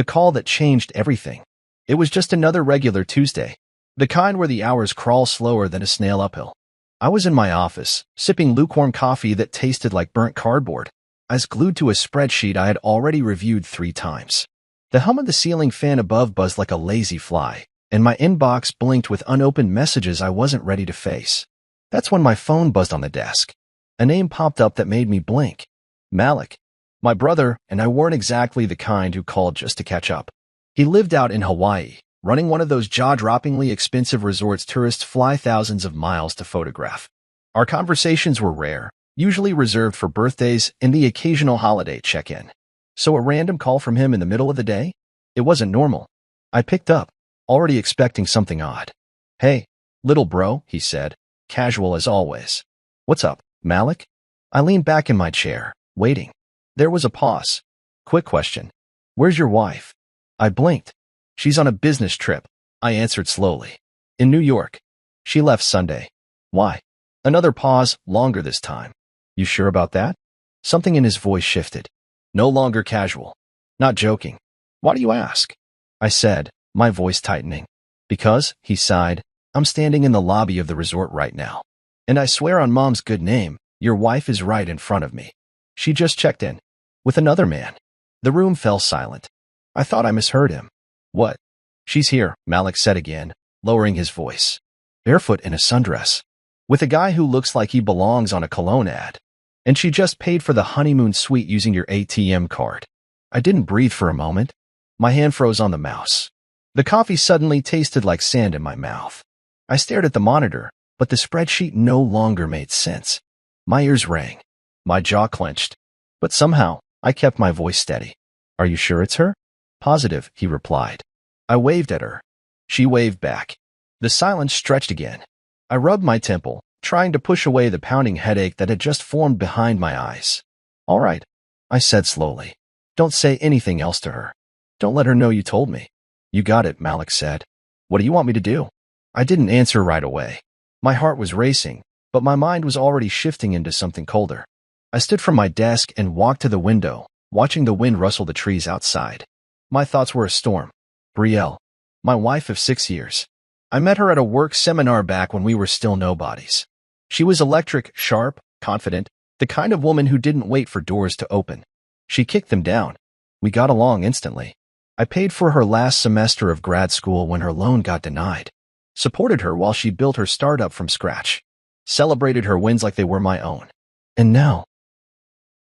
The call that changed everything. It was just another regular Tuesday, the kind where the hours crawl slower than a snail uphill. I was in my office, sipping lukewarm coffee that tasted like burnt cardboard. I was glued to a spreadsheet I had already reviewed 3 times. The hum of the ceiling fan above buzzed like a lazy fly, and my inbox blinked with unopened messages I wasn't ready to face. That's when my phone buzzed on the desk. A name popped up that made me blink. Malik. My brother and I weren't exactly the kind who called just to catch up. He lived out in Hawaii, running one of those jaw-droppingly expensive resorts tourists fly thousands of miles to photograph. Our conversations were rare, usually reserved for birthdays and the occasional holiday check-in. So a random call from him in the middle of the day? It wasn't normal. I picked up, already expecting something odd. "Hey, little bro," he said, casual as always. "What's up, Malik?" I leaned back in my chair, waiting. There was a pause. "Quick question. Where's your wife?" I blinked. "She's on a business trip," I answered slowly. "In New York. She left Sunday." "Why?" Another pause, longer this time. "You sure about that?" Something in his voice shifted. No longer casual. "Not joking." "Why do you ask?" I said, my voice tightening. "Because," he sighed, "I'm standing in the lobby of the resort right now. And I swear on Mom's good name, your wife is right in front of me. She just checked in. With another man." The room fell silent. I thought I misheard him. "What?" "She's here," Malik said again, lowering his voice. "Barefoot in a sundress. With a guy who looks like he belongs on a cologne ad. And she just paid for the honeymoon suite using your ATM card." I didn't breathe for a moment. My hand froze on the mouse. The coffee suddenly tasted like sand in my mouth. I stared at the monitor, but the spreadsheet no longer made sense. My ears rang. My jaw clenched. But somehow, I kept my voice steady. "Are you sure it's her?" "Positive," he replied. I waved at her. She waved back. The silence stretched again. I rubbed my temple, trying to push away the pounding headache that had just formed behind my eyes. "All right," I said slowly. "Don't say anything else to her. Don't let her know you told me." "You got it," Malik said. "What do you want me to do?" I didn't answer right away. My heart was racing, but my mind was already shifting into something colder. I stood from my desk and walked to the window, watching the wind rustle the trees outside. My thoughts were a storm. Brielle, my wife of 6 years. I met her at a work seminar back when we were still nobodies. She was electric, sharp, confident, the kind of woman who didn't wait for doors to open. She kicked them down. We got along instantly. I paid for her last semester of grad school when her loan got denied. Supported her while she built her startup from scratch. Celebrated her wins like they were my own. And now,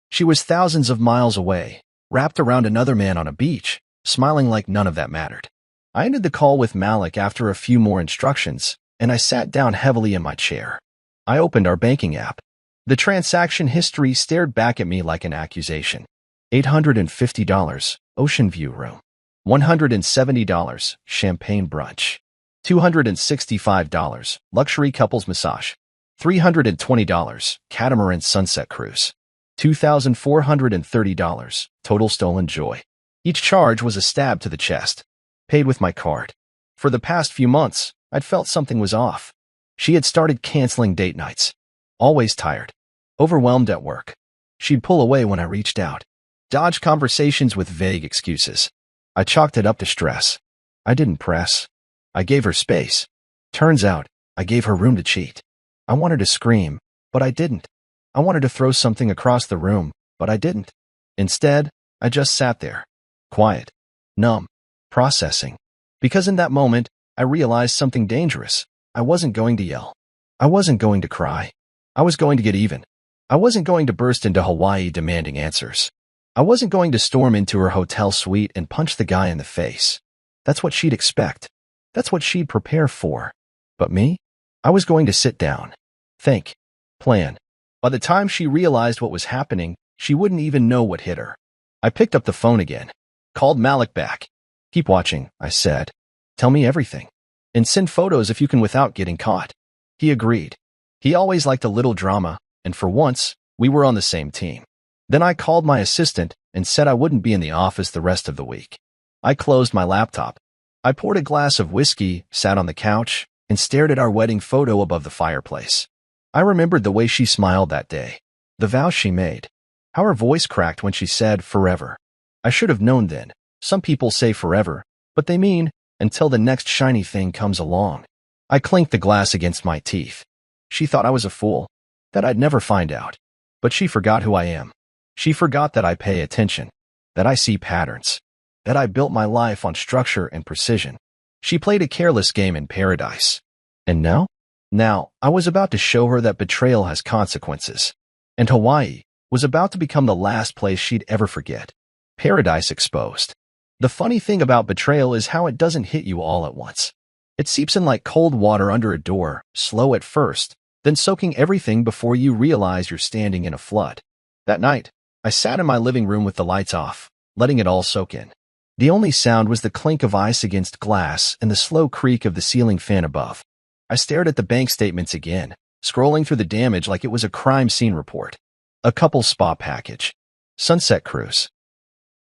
she was thousands of miles away, wrapped around another man on a beach, smiling like none of that mattered. I ended the call with Malik after a few more instructions, and I sat down heavily in my chair. I opened our banking app. The transaction history stared back at me like an accusation. $850, ocean view room. $170, champagne brunch. $265, luxury couples massage. $320, catamaran sunset cruise. $2,430, total stolen joy. Each charge was a stab to the chest. Paid with my card. For the past few months, I'd felt something was off. She had started canceling date nights. Always tired. Overwhelmed at work. She'd pull away when I reached out. Dodge conversations with vague excuses. I chalked it up to stress. I didn't press. I gave her space. Turns out, I gave her room to cheat. I wanted to scream, but I didn't. I wanted to throw something across the room, but I didn't. Instead, I just sat there. Quiet. Numb. Processing. Because in that moment, I realized something dangerous. I wasn't going to yell. I wasn't going to cry. I was going to get even. I wasn't going to burst into Hawaii demanding answers. I wasn't going to storm into her hotel suite and punch the guy in the face. That's what she'd expect. That's what she'd prepare for. But me? I was going to sit down. Think. Plan. By the time she realized what was happening, she wouldn't even know what hit her. I picked up the phone again. Called Malik back. "Keep watching," I said. "Tell me everything. And send photos if you can without getting caught." He agreed. He always liked a little drama, and for once, we were on the same team. Then I called my assistant and said I wouldn't be in the office the rest of the week. I closed my laptop. I poured a glass of whiskey, sat on the couch, and stared at our wedding photo above the fireplace. I remembered the way she smiled that day, the vows she made, how her voice cracked when she said forever. I should have known then. Some people say forever, but they mean until the next shiny thing comes along. I clinked the glass against my teeth. She thought I was a fool, that I'd never find out. But she forgot who I am. She forgot that I pay attention, that I see patterns, that I built my life on structure and precision. She played a careless game in paradise. And now? Now, I was about to show her that betrayal has consequences. And Hawaii was about to become the last place she'd ever forget. Paradise exposed. The funny thing about betrayal is how it doesn't hit you all at once. It seeps in like cold water under a door, slow at first, then soaking everything before you realize you're standing in a flood. That night, I sat in my living room with the lights off, letting it all soak in. The only sound was the clink of ice against glass and the slow creak of the ceiling fan above. I stared at the bank statements again, scrolling through the damage like it was a crime scene report. A couple spa package. Sunset cruise.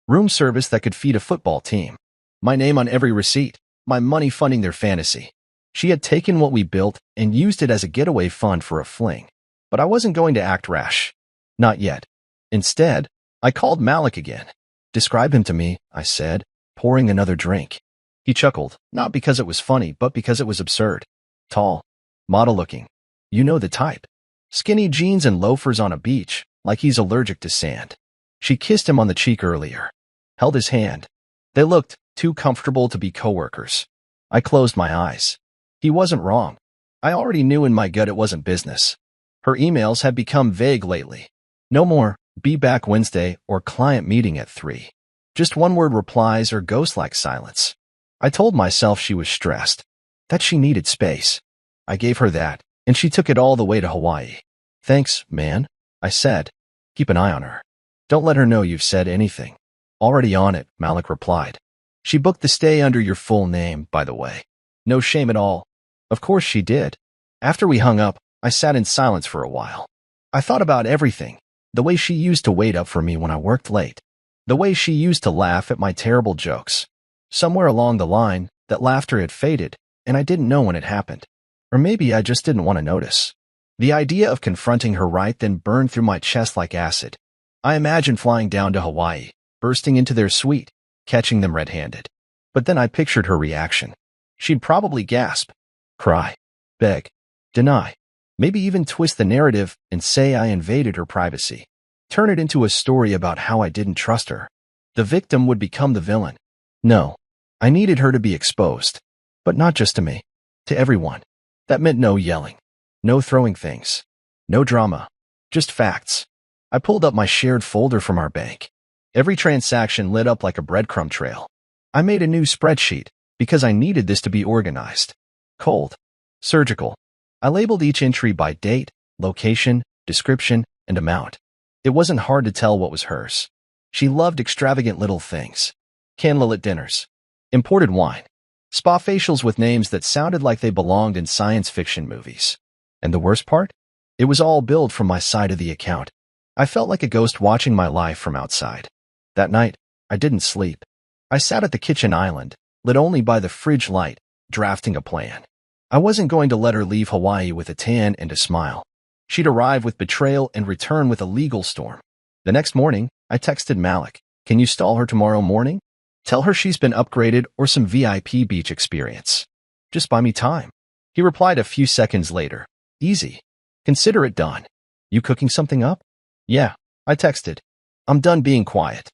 Room service that could feed a football team. My name on every receipt, my money funding their fantasy. She had taken what we built and used it as a getaway fund for a fling. But I wasn't going to act rash. Not yet. Instead, I called Malik again. Describe him to me, I said, pouring another drink. He chuckled, not because it was funny, but because it was absurd. Tall, model-looking. You know the type. Skinny jeans and loafers on a beach, like he's allergic to sand. She kissed him on the cheek earlier. Held his hand. They looked too comfortable to be coworkers. I closed my eyes. He wasn't wrong. I already knew in my gut it wasn't business. Her emails had become vague lately. No more, be back Wednesday, or client meeting at 3. Just one-word replies or ghost-like silence. I told myself she was stressed, that she needed space. I gave her that, and she took it all the way to Hawaii. Thanks, man, I said. Keep an eye on her. Don't let her know you've said anything. Already on it, Malik replied. She booked the stay under your full name, by the way. No shame at all. Of course she did. After we hung up, I sat in silence for a while. I thought about everything. The way she used to wait up for me when I worked late. The way she used to laugh at my terrible jokes. Somewhere along the line, that laughter had faded, and I didn't know when it happened. Or maybe I just didn't want to notice. The idea of confronting her right then burned through my chest like acid. I imagined flying down to Hawaii, bursting into their suite, catching them red-handed. But then I pictured her reaction. She'd probably gasp, cry, beg, deny, maybe even twist the narrative and say I invaded her privacy. Turn it into a story about how I didn't trust her. The victim would become the villain. No, I needed her to be exposed. But not just to me, to everyone. That meant no yelling, no throwing things, no drama, just facts. I pulled up my shared folder from our bank. Every transaction lit up like a breadcrumb trail. I made a new spreadsheet because I needed this to be organized. Cold, surgical. I labeled each entry by date, location, description, and amount. It wasn't hard to tell what was hers. She loved extravagant little things. Candlelit dinners, imported wine, spa facials with names that sounded like they belonged in science fiction movies. And the worst part? It was all billed from my side of the account. I felt like a ghost watching my life from outside. That night, I didn't sleep. I sat at the kitchen island, lit only by the fridge light, drafting a plan. I wasn't going to let her leave Hawaii with a tan and a smile. She'd arrive with betrayal and return with a legal storm. The next morning, I texted Malik, "Can you stall her tomorrow morning? Tell her she's been upgraded or some VIP beach experience. Just buy me time." He replied a few seconds later, "Easy. Consider it done. You cooking something up?" "Yeah," I texted. "I'm done being quiet."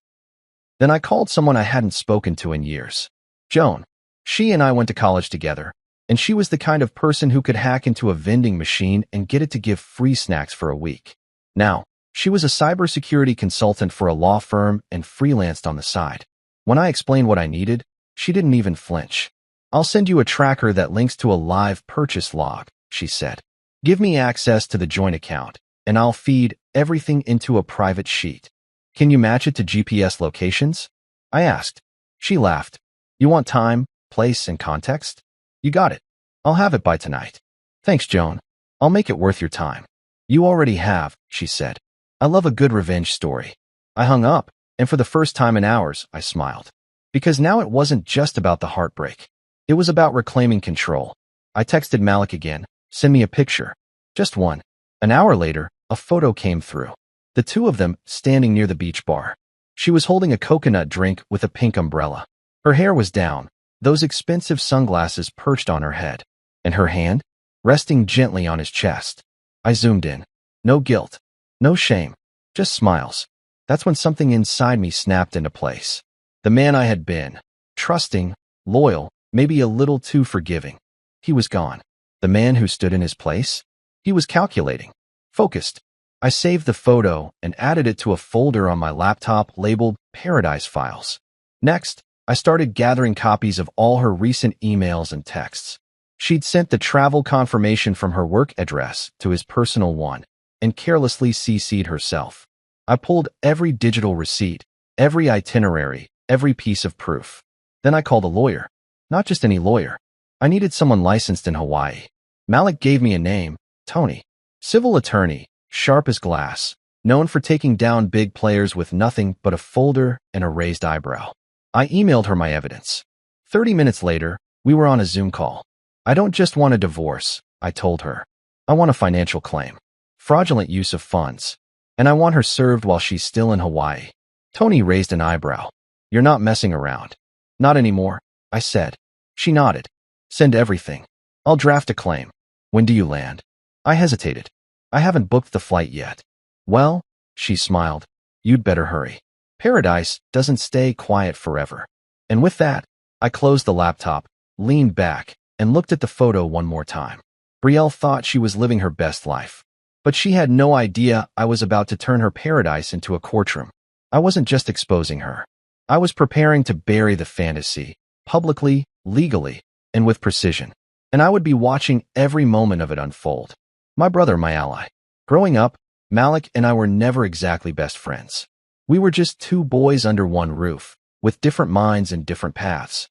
Then I called someone I hadn't spoken to in years. Joan. She and I went to college together, and she was the kind of person who could hack into a vending machine and get it to give free snacks for a week. Now, she was a cybersecurity consultant for a law firm and freelanced on the side. When I explained what I needed, she didn't even flinch. "I'll send you a tracker that links to a live purchase log," she said. "Give me access to the joint account, and I'll feed everything into a private sheet. Can you match it to GPS locations?" I asked. She laughed. "You want time, place, and context? You got it. I'll have it by tonight." "Thanks, Joan. I'll make it worth your time." "You already have," she said. "I love a good revenge story." I hung up, and for the first time in hours, I smiled. Because now it wasn't just about the heartbreak. It was about reclaiming control. I texted Malik again, "Send me a picture." Just one. An hour later, a photo came through. The two of them standing near the beach bar. She was holding a coconut drink with a pink umbrella. Her hair was down, those expensive sunglasses perched on her head, and her hand, resting gently on his chest. I zoomed in. No guilt, no shame, just smiles. That's when something inside me snapped into place. The man I had been, trusting, loyal, maybe a little too forgiving. He was gone. The man who stood in his place? He was calculating, focused. I saved the photo and added it to a folder on my laptop labeled Paradise Files. Next, I started gathering copies of all her recent emails and texts. She'd sent the travel confirmation from her work address to his personal one and carelessly CC'd herself. I pulled every digital receipt, every itinerary, every piece of proof. Then I called a lawyer. Not just any lawyer. I needed someone licensed in Hawaii. Malik gave me a name, Tony. Civil attorney, sharp as glass, known for taking down big players with nothing but a folder and a raised eyebrow. I emailed her my evidence. 30 minutes later, we were on a Zoom call. I don't just want a divorce, I told her. I want a financial claim. Fraudulent use of funds. And I want her served while she's still in Hawaii. Tony raised an eyebrow. You're not messing around. Not anymore, I said. She nodded. Send everything. I'll draft a claim. When do you land? I hesitated. I haven't booked the flight yet. Well, she smiled. You'd better hurry. Paradise doesn't stay quiet forever. And with that, I closed the laptop, leaned back, and looked at the photo one more time. Brielle thought she was living her best life. But she had no idea I was about to turn her paradise into a courtroom. I wasn't just exposing her. I was preparing to bury the fantasy, publicly, legally, and with precision. And I would be watching every moment of it unfold. My brother, my ally. Growing up, Malik and I were never exactly best friends. We were just two boys under one roof, with different minds and different paths.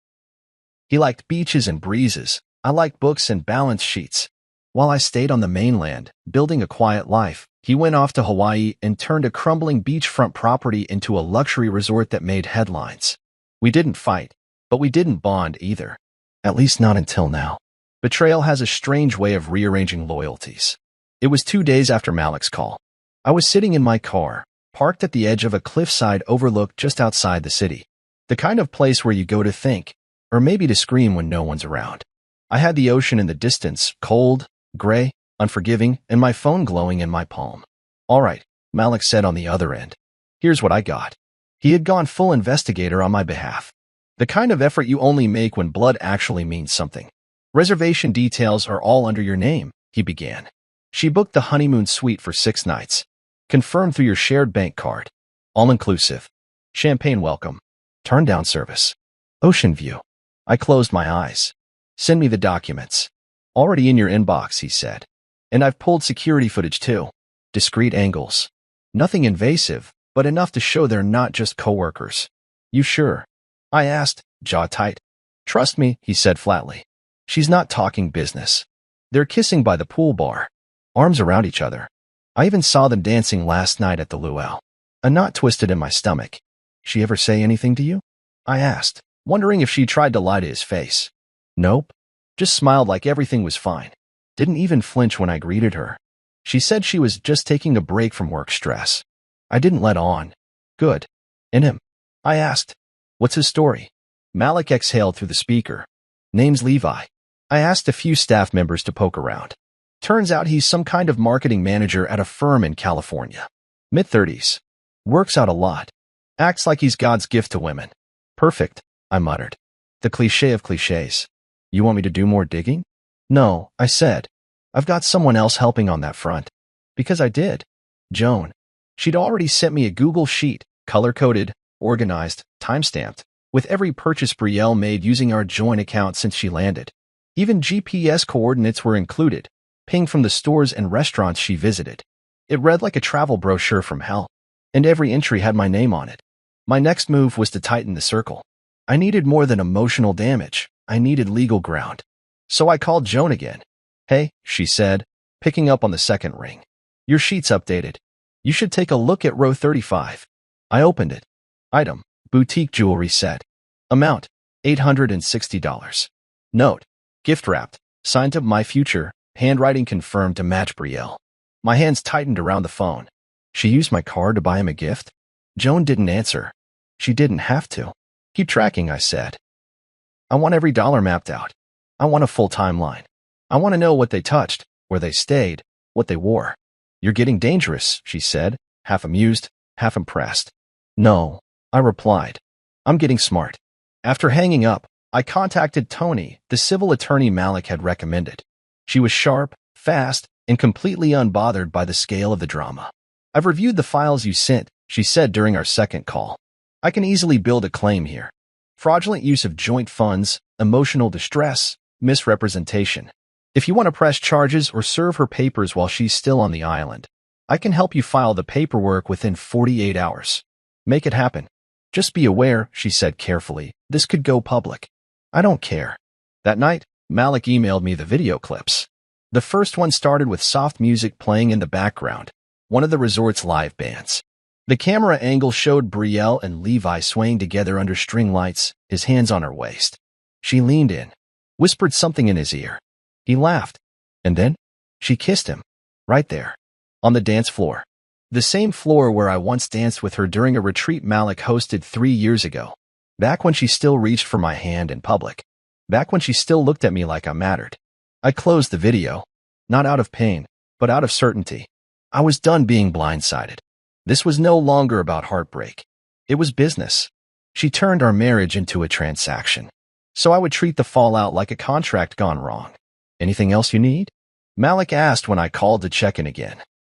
He liked beaches and breezes. I liked books and balance sheets. While I stayed on the mainland, building a quiet life, he went off to Hawaii and turned a crumbling beachfront property into a luxury resort that made headlines. We didn't fight, but we didn't bond either. At least not until now. Betrayal has a strange way of rearranging loyalties. It was 2 days after Malik's call. I was sitting in my car, parked at the edge of a cliffside overlook just outside the city. The kind of place where you go to think, or maybe to scream when no one's around. I had the ocean in the distance, cold, gray, unforgiving, and my phone glowing in my palm. All right, Malik said on the other end. Here's what I got. He had gone full investigator on my behalf. The kind of effort you only make when blood actually means something. Reservation details are all under your name, he began. She booked the honeymoon suite for 6 nights. Confirmed through your shared bank card. All-inclusive. Champagne welcome. Turn-down service. Ocean view. I closed my eyes. Send me the documents. Already in your inbox, he said. And I've pulled security footage too. Discreet angles. Nothing invasive, but enough to show they're not just coworkers. You sure? I asked, jaw tight. Trust me, he said flatly. She's not talking business. They're kissing by the pool bar. Arms around each other. I even saw them dancing last night at the luau. A knot twisted in my stomach. She ever say anything to you? I asked, wondering if she tried to lie to his face. Nope. Just smiled like everything was fine. Didn't even flinch when I greeted her. She said she was just taking a break from work stress. I didn't let on. Good. And him? I asked. What's his story? Malik exhaled through the speaker. Name's Levi. I asked a few staff members to poke around. Turns out he's some kind of marketing manager at a firm in California. Mid-30s. Works out a lot. Acts like he's God's gift to women. Perfect, I muttered. The cliché of clichés. You want me to do more digging? No, I said. I've got someone else helping on that front. Because I did. Joan. She'd already sent me a Google sheet, color-coded, organized, time-stamped, with every purchase Brielle made using our joint account since she landed. Even GPS coordinates were included, pinged from the stores and restaurants she visited. It read like a travel brochure from hell, and every entry had my name on it. My next move was to tighten the circle. I needed more than emotional damage. I needed legal ground. So I called Joan again. Hey, she said, picking up on the second ring. Your sheet's updated. You should take a look at row 35. I opened it. Item, boutique jewelry set. Amount, $860. Note, gift wrapped, signed to my future, handwriting confirmed to match Brielle. My hands tightened around the phone. She used my card to buy him a gift? Joan didn't answer. She didn't have to. Keep tracking, I said. I want every dollar mapped out. I want a full timeline. I want to know what they touched, where they stayed, what they wore. You're getting dangerous, she said, half amused, half impressed. No, I replied. I'm getting smart. After hanging up, I contacted Tony, the civil attorney Malik had recommended. She was sharp, fast, and completely unbothered by the scale of the drama. I've reviewed the files you sent, she said during our second call. I can easily build a claim here. Fraudulent use of joint funds, emotional distress, misrepresentation. If you want to press charges or serve her papers while she's still on the island, I can help you file the paperwork within 48 hours. Make it happen. Just be aware, she said carefully, this could go public. I don't care. That night, Malik emailed me the video clips. The first one started with soft music playing in the background, one of the resort's live bands. The camera angle showed Brielle and Levi swaying together under string lights, his hands on her waist. She leaned in, whispered something in his ear. He laughed, and then she kissed him, right there, on the dance floor. The same floor where I once danced with her during a retreat Malik hosted 3 years ago. Back when she still reached for my hand in public. Back when she still looked at me like I mattered. I closed the video, not out of pain, but out of certainty. I was done being blindsided. This was no longer about heartbreak. It was business. She turned our marriage into a transaction. So I would treat the fallout like a contract gone wrong. Anything else you need? Malik asked when I called to check in again.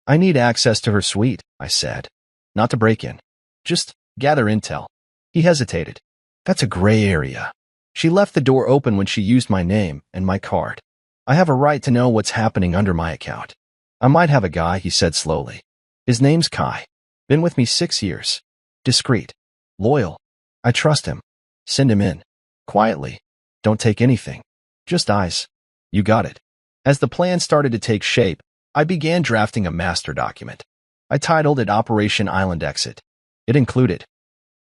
I need access to her suite, I said. Not to break in. Just gather intel. He hesitated. That's a gray area. She left the door open when she used my name and my card. I have a right to know what's happening under my account. I might have a guy, he said slowly. His name's Kai. Been with me 6 years. Discreet. Loyal. I trust him. Send him in. Quietly. Don't take anything. Just eyes. You got it. As the plan started to take shape, I began drafting a master document. I titled it Operation Island Exit. It included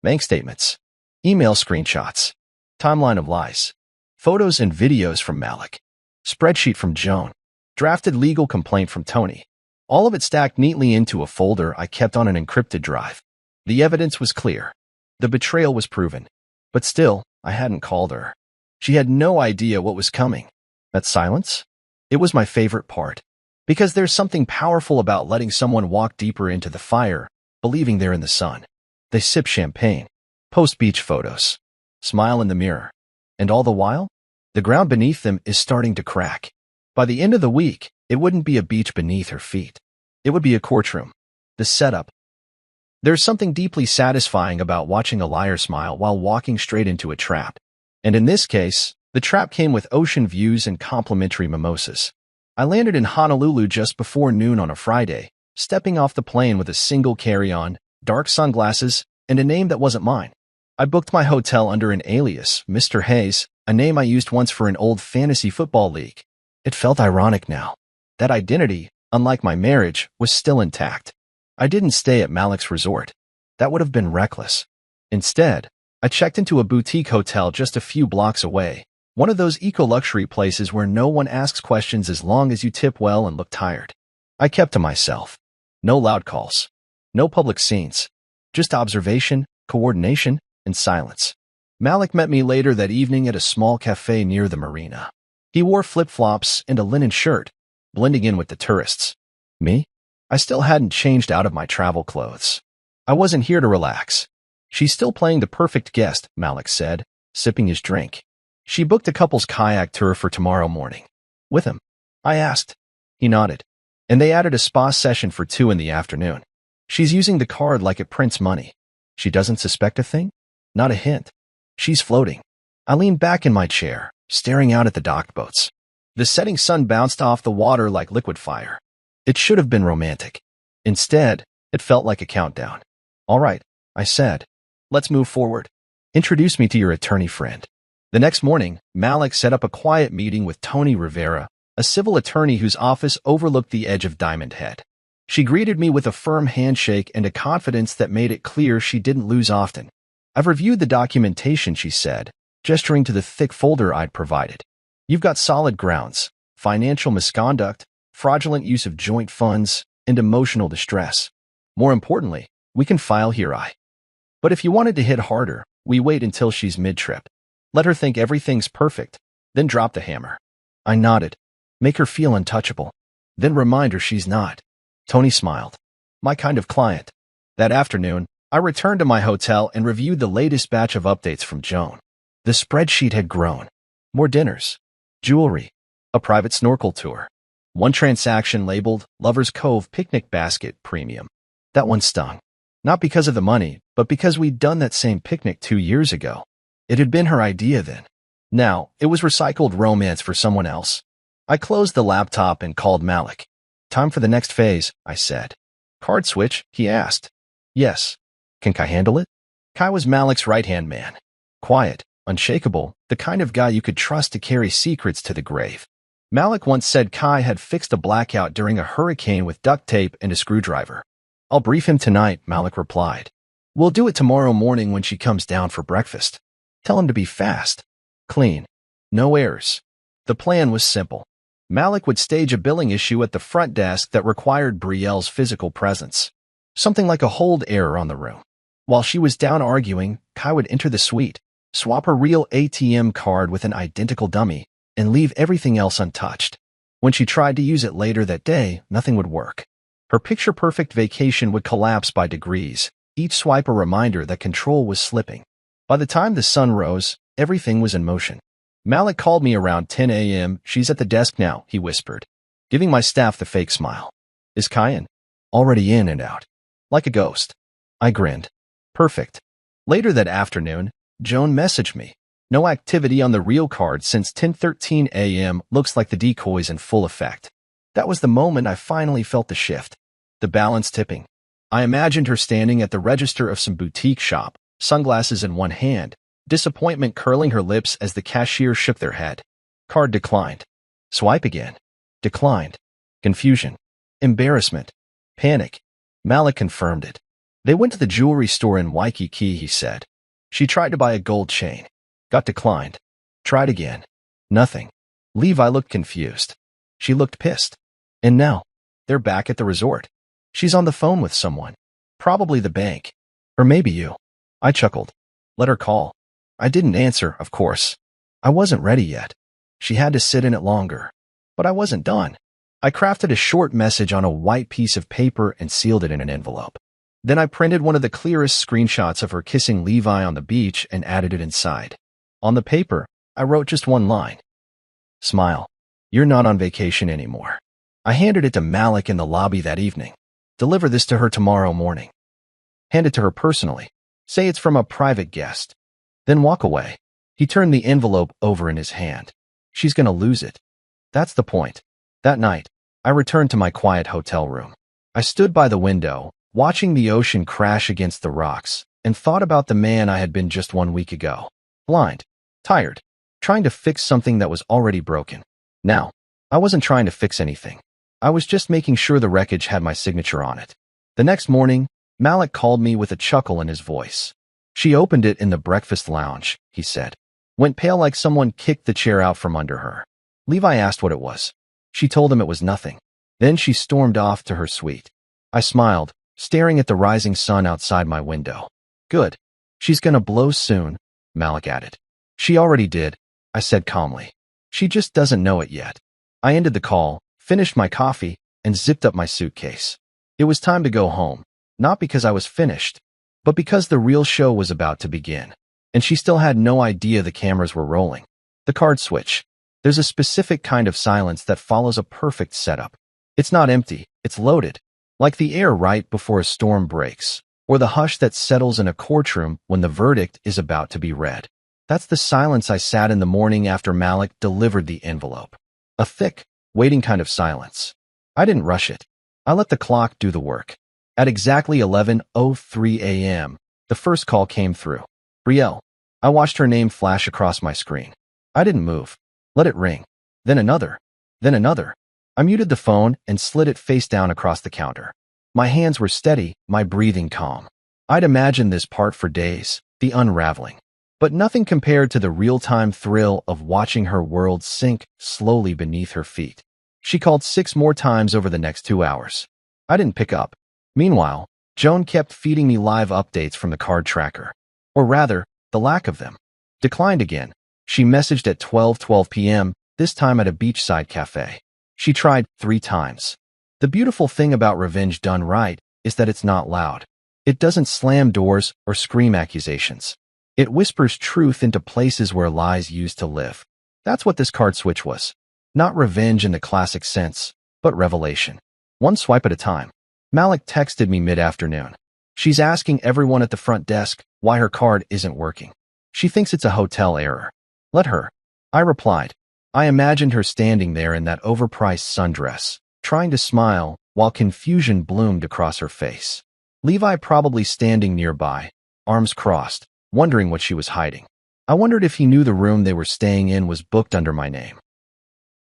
bank statements, email screenshots, timeline of lies, photos and videos from Malik, spreadsheet from Joan, drafted legal complaint from Tony. All of it stacked neatly into a folder I kept on an encrypted drive. The evidence was clear. The betrayal was proven. But still, I hadn't called her. She had no idea what was coming. That silence? It was my favorite part. Because there's something powerful about letting someone walk deeper into the fire, believing they're in the sun. They sip champagne, post beach photos, smile in the mirror. And all the while, the ground beneath them is starting to crack. By the end of the week, it wouldn't be a beach beneath her feet. It would be a courtroom. The setup. There's something deeply satisfying about watching a liar smile while walking straight into a trap. And in this case, the trap came with ocean views and complimentary mimosas. I landed in Honolulu just before noon on a Friday, stepping off the plane with a single carry-on, dark sunglasses, and a name that wasn't mine. I booked my hotel under an alias, Mr. Hayes, a name I used once for an old fantasy football league. It felt ironic now. That identity, unlike my marriage, was still intact. I didn't stay at Malik's resort. That would have been reckless. Instead, I checked into a boutique hotel just a few blocks away, one of those eco-luxury places where no one asks questions as long as you tip well and look tired. I kept to myself. No loud calls. No public scenes. Just observation, coordination, and silence. Malik met me later that evening at a small cafe near the marina. He wore flip-flops and a linen shirt, blending in with the tourists. Me? I still hadn't changed out of my travel clothes. I wasn't here to relax. She's still playing the perfect guest, Malik said, sipping his drink. She booked a couple's kayak tour for tomorrow morning. With him? I asked. He nodded. And they added a spa session for 2 in the afternoon. She's using the card like it prints money. She doesn't suspect a thing? Not a hint. She's floating. I leaned back in my chair, staring out at the dock boats. The setting sun bounced off the water like liquid fire. It should have been romantic. Instead, it felt like a countdown. All right, I said. Let's move forward. Introduce me to your attorney friend. The next morning, Malik set up a quiet meeting with Tony Rivera, a civil attorney whose office overlooked the edge of Diamond Head. She greeted me with a firm handshake and a confidence that made it clear she didn't lose often. I've reviewed the documentation, she said, gesturing to the thick folder I'd provided. You've got solid grounds, financial misconduct, fraudulent use of joint funds, and emotional distress. More importantly, We can file here, But if you wanted to hit harder, we wait until she's mid-trip. Let her think everything's perfect, then drop the hammer. I nodded. Make her feel untouchable. Then remind her she's not. Tony smiled. My kind of client. That afternoon, I returned to my hotel and reviewed the latest batch of updates from Joan. The spreadsheet had grown. More dinners, jewelry, a private snorkel tour. One transaction labeled Lover's Cove Picnic Basket Premium. That one stung. Not because of the money, but because we'd done that same picnic 2 years ago. It had been her idea then. Now, it was recycled romance for someone else. I closed the laptop and called Malik. Time for the next phase, I said. Card switch, he asked. Yes. Can Kai handle it? Kai was Malik's right-hand man. Quiet, unshakable, the kind of guy you could trust to carry secrets to the grave. Malik once said Kai had fixed a blackout during a hurricane with duct tape and a screwdriver. I'll brief him tonight, Malik replied. We'll do it tomorrow morning when she comes down for breakfast. Tell him to be fast. Clean. No errors. The plan was simple. Malik would stage a billing issue at the front desk that required Brielle's physical presence. Something like a hold error on the room. While she was down arguing, Kai would enter the suite, swap her real ATM card with an identical dummy, and leave everything else untouched. When she tried to use it later that day, nothing would work. Her picture-perfect vacation would collapse by degrees, each swipe a reminder that control was slipping. By the time the sun rose, everything was in motion. Malik called me around 10 a.m. She's at the desk now, he whispered, giving my staff the fake smile. Is Kai in? Already in and out. Like a ghost. I grinned. Perfect. Later that afternoon, Joan messaged me. No activity on the real card since 10:13 a.m. Looks like the decoy's in full effect. That was the moment I finally felt the shift. The balance tipping. I imagined her standing at the register of some boutique shop, sunglasses in one hand, disappointment curling her lips as the cashier shook their head. Card declined. Swipe again. Declined. Confusion. Embarrassment. Panic. Malik confirmed it. They went to the jewelry store in Waikiki, he said. She tried to buy a gold chain. Got declined. Tried again. Nothing. Levi looked confused. She looked pissed. And now, they're back at the resort. She's on the phone with someone. Probably the bank. Or maybe you. I chuckled. Let her call. I didn't answer, of course. I wasn't ready yet. She had to sit in it longer. But I wasn't done. I crafted a short message on a white piece of paper and sealed it in an envelope. Then I printed one of the clearest screenshots of her kissing Levi on the beach and added it inside. On the paper, I wrote just one line. Smile. You're not on vacation anymore. I handed it to Malik in the lobby that evening. Deliver this to her tomorrow morning. Hand it to her personally. Say it's from a private guest. Then walk away. He turned the envelope over in his hand. She's gonna lose it. That's the point. That night, I returned to my quiet hotel room. I stood by the window, watching the ocean crash against the rocks, and thought about the man I had been just 1 week ago. Blind, tired, trying to fix something that was already broken. Now, I wasn't trying to fix anything. I was just making sure the wreckage had my signature on it. The next morning, Malik called me with a chuckle in his voice. She opened it in the breakfast lounge, he said. Went pale like someone kicked the chair out from under her. Levi asked what it was. She told him it was nothing. Then she stormed off to her suite. I smiled, staring at the rising sun outside my window. Good. She's gonna blow soon, Malik added. She already did, I said calmly. She just doesn't know it yet. I ended the call, finished my coffee, and zipped up my suitcase. It was time to go home, not because I was finished, but because the real show was about to begin. And she still had no idea the cameras were rolling. The card switch. There's a specific kind of silence that follows a perfect setup. It's not empty, it's loaded. Like the air right before a storm breaks, or the hush that settles in a courtroom when the verdict is about to be read. That's the silence I sat in the morning after Malik delivered the envelope. A thick, waiting kind of silence. I didn't rush it. I let the clock do the work. At exactly 11:03 a.m., the first call came through. Brielle. I watched her name flash across my screen. I didn't move. Let it ring. Then another. Then another. I muted the phone and slid it face down across the counter. My hands were steady, my breathing calm. I'd imagined this part for days, the unraveling. But nothing compared to the real-time thrill of watching her world sink slowly beneath her feet. She called 6 more times over the next 2 hours. I didn't pick up. Meanwhile, Joan kept feeding me live updates from the card tracker. Or rather, the lack of them. Declined again. She messaged at 12:12 p.m., this time at a beachside cafe. She tried 3 times. The beautiful thing about revenge done right is that it's not loud. It doesn't slam doors or scream accusations. It whispers truth into places where lies used to live. That's what this card switch was. Not revenge in the classic sense, but revelation. One swipe at a time. Malik texted me mid-afternoon. She's asking everyone at the front desk why her card isn't working. She thinks it's a hotel error. Let her. I replied. I imagined her standing there in that overpriced sundress, trying to smile while confusion bloomed across her face. Levi probably standing nearby, arms crossed, wondering what she was hiding. I wondered if he knew the room they were staying in was booked under my name.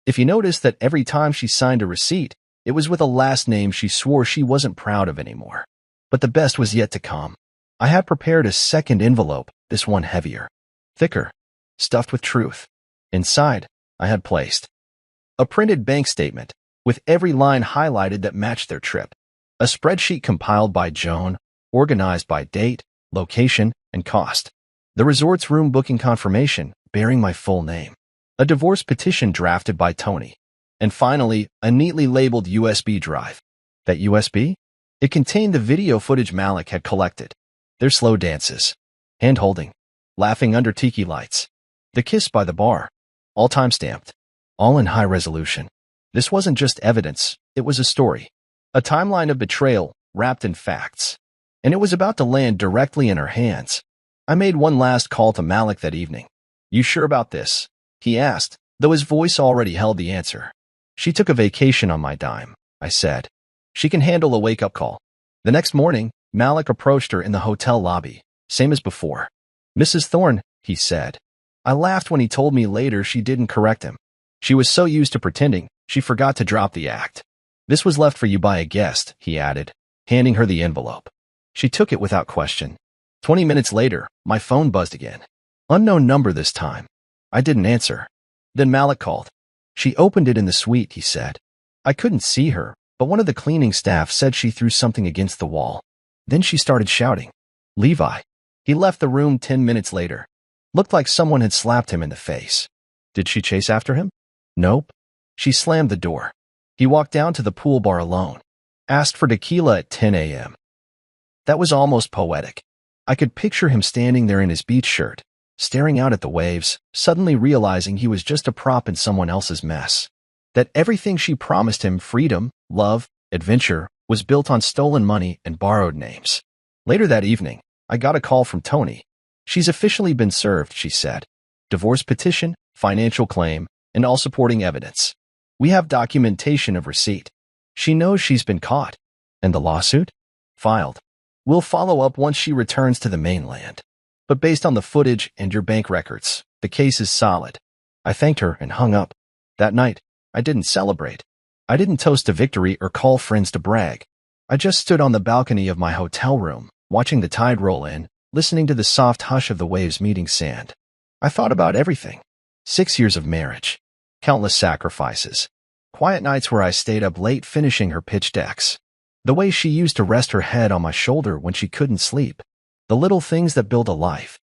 If you noticed that every time she signed a receipt, it was with a last name she swore she wasn't proud of anymore. But the best was yet to come. I had prepared a second envelope, this one heavier, thicker, stuffed with truth. Inside, I had placed a printed bank statement, with every line highlighted that matched their trip. A spreadsheet compiled by Joan, organized by date, location, and cost. The resort's room booking confirmation, bearing my full name. A divorce petition drafted by Tony. And finally, a neatly labeled USB drive. That USB? It contained the video footage Malik had collected. Their slow dances, hand-holding, laughing under tiki lights, the kiss by the bar, all time-stamped, all in high resolution. This wasn't just evidence, it was a story. A timeline of betrayal, wrapped in facts. And it was about to land directly in her hands. I made one last call to Malik that evening. You sure about this? He asked, though his voice already held the answer. She took a vacation on my dime, I said. She can handle a wake-up call. The next morning, Malik approached her in the hotel lobby, same as before. Mrs. Thorne, he said. I laughed when he told me later she didn't correct him. She was so used to pretending, she forgot to drop the act. This was left for you by a guest, he added, handing her the envelope. She took it without question. 20 minutes later, my phone buzzed again. Unknown number this time. I didn't answer. Then Malik called. She opened it in the suite, he said. I couldn't see her, but one of the cleaning staff said she threw something against the wall. Then she started shouting. Levi. He left the room 10 minutes later. Looked like someone had slapped him in the face. Did she chase after him? Nope. She slammed the door. He walked down to the pool bar alone. Asked for tequila at 10 a.m. That was almost poetic. I could picture him standing there in his beach shirt, staring out at the waves, suddenly realizing he was just a prop in someone else's mess. That everything she promised him, freedom, love, adventure, was built on stolen money and borrowed names. Later that evening, I got a call from Tony. She's officially been served, she said. Divorce petition, financial claim, and all supporting evidence. We have documentation of receipt. She knows she's been caught. And the lawsuit? Filed. We'll follow up once she returns to the mainland. But based on the footage and your bank records, the case is solid. I thanked her and hung up. That night, I didn't celebrate. I didn't toast to victory or call friends to brag. I just stood on the balcony of my hotel room, watching the tide roll in, listening to the soft hush of the waves meeting sand. I thought about everything. 6 years of marriage. Countless sacrifices. Quiet nights where I stayed up late finishing her pitch decks. The way she used to rest her head on my shoulder when she couldn't sleep. The little things that build a life.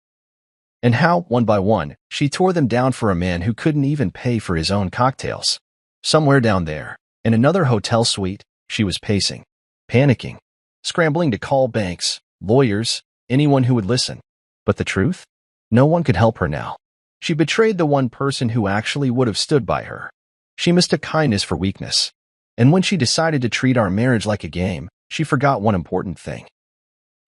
And how, one by one, she tore them down for a man who couldn't even pay for his own cocktails. Somewhere down there, in another hotel suite, she was pacing, panicking, scrambling to call banks, lawyers, anyone who would listen. But the truth? No one could help her now. She betrayed the one person who actually would have stood by her. She mistook kindness for weakness. And when she decided to treat our marriage like a game, she forgot one important thing.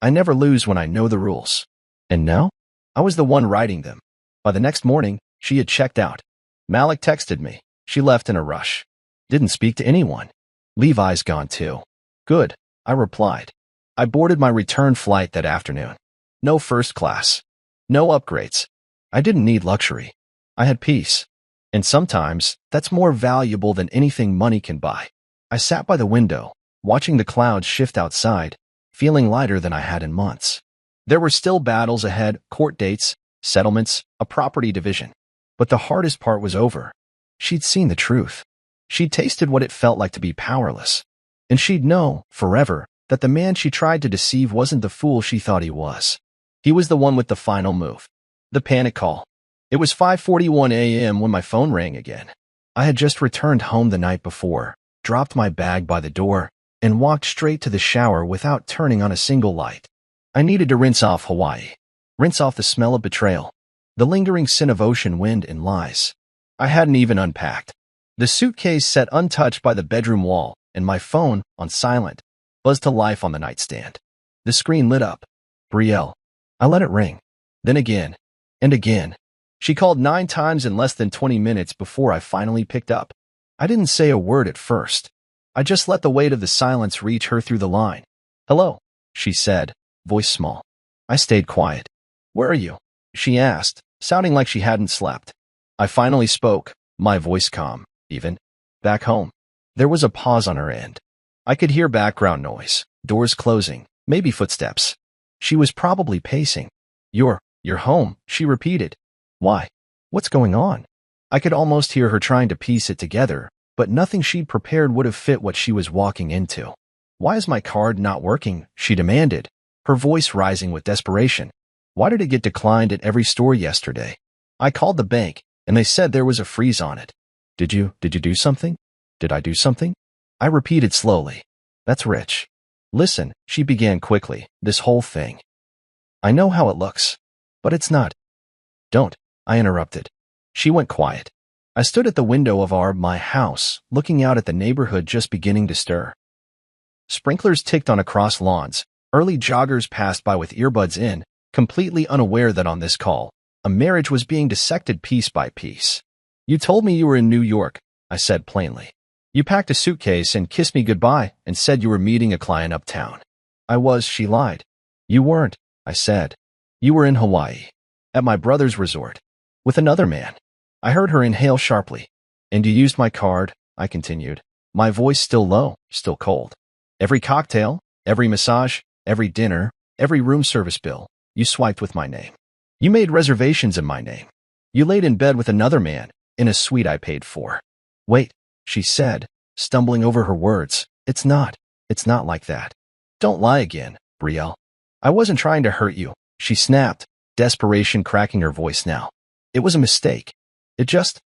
I never lose when I know the rules. And now, I was the one writing them. By the next morning, she had checked out. Malik texted me. She left in a rush. Didn't speak to anyone. Levi's gone too. Good, I replied. I boarded my return flight that afternoon. No first class. No upgrades. I didn't need luxury. I had peace. And sometimes, that's more valuable than anything money can buy. I sat by the window, watching the clouds shift outside, feeling lighter than I had in months. There were still battles ahead, court dates, settlements, a property division. But the hardest part was over. She'd seen the truth. She'd tasted what it felt like to be powerless. And she'd know, forever, that the man she tried to deceive wasn't the fool she thought he was. He was the one with the final move. The panic call. It was 5:41 a.m. when my phone rang again. I had just returned home the night before, dropped my bag by the door, and walked straight to the shower without turning on a single light. I needed to rinse off Hawaii. Rinse off the smell of betrayal, the lingering sin of ocean wind and lies. I hadn't even unpacked. The suitcase set untouched by the bedroom wall, and my phone, on silent, buzzed to life on the nightstand. The screen lit up. Brielle. I let it ring. Then again. And again. She called 9 times in less than 20 minutes before I finally picked up. I didn't say a word at first. I just let the weight of the silence reach her through the line. "Hello," she said, voice small. I stayed quiet. "Where are you?" she asked, sounding like she hadn't slept. I finally spoke, my voice calm, even. "Back home." There was a pause on her end. I could hear background noise, doors closing, maybe footsteps. She was probably pacing. You're home," she repeated. "Why? What's going on?" I could almost hear her trying to piece it together, but nothing she'd prepared would have fit what she was walking into. "Why is my card not working?" she demanded, her voice rising with desperation. "Why did it get declined at every store yesterday? I called the bank, and they said there was a freeze on it." Did you do something? Did I do something?" I repeated slowly. "That's rich. Listen," she began quickly, "this whole thing. I know how it looks, but it's not." "Don't," I interrupted. She went quiet. I stood at the window of my house, looking out at the neighborhood just beginning to stir. Sprinklers ticked on across lawns. Early joggers passed by with earbuds in, completely unaware that on this call, a marriage was being dissected piece by piece. "You told me you were in New York," I said plainly. "You packed a suitcase and kissed me goodbye and said you were meeting a client uptown." "I was," she lied. "You weren't," I said. "You were in Hawaii, at my brother's resort, with another man." I heard her inhale sharply. "And you used my card," I continued, my voice still low, still cold. "Every cocktail, every massage, every dinner, every room service bill, you swiped with my name. You made reservations in my name. You laid in bed with another man, in a suite I paid for." "Wait," she said, stumbling over her words. It's not like that. Don't lie again, Brielle. I wasn't trying to hurt you," she snapped, desperation cracking her voice now. "It was a mistake. It just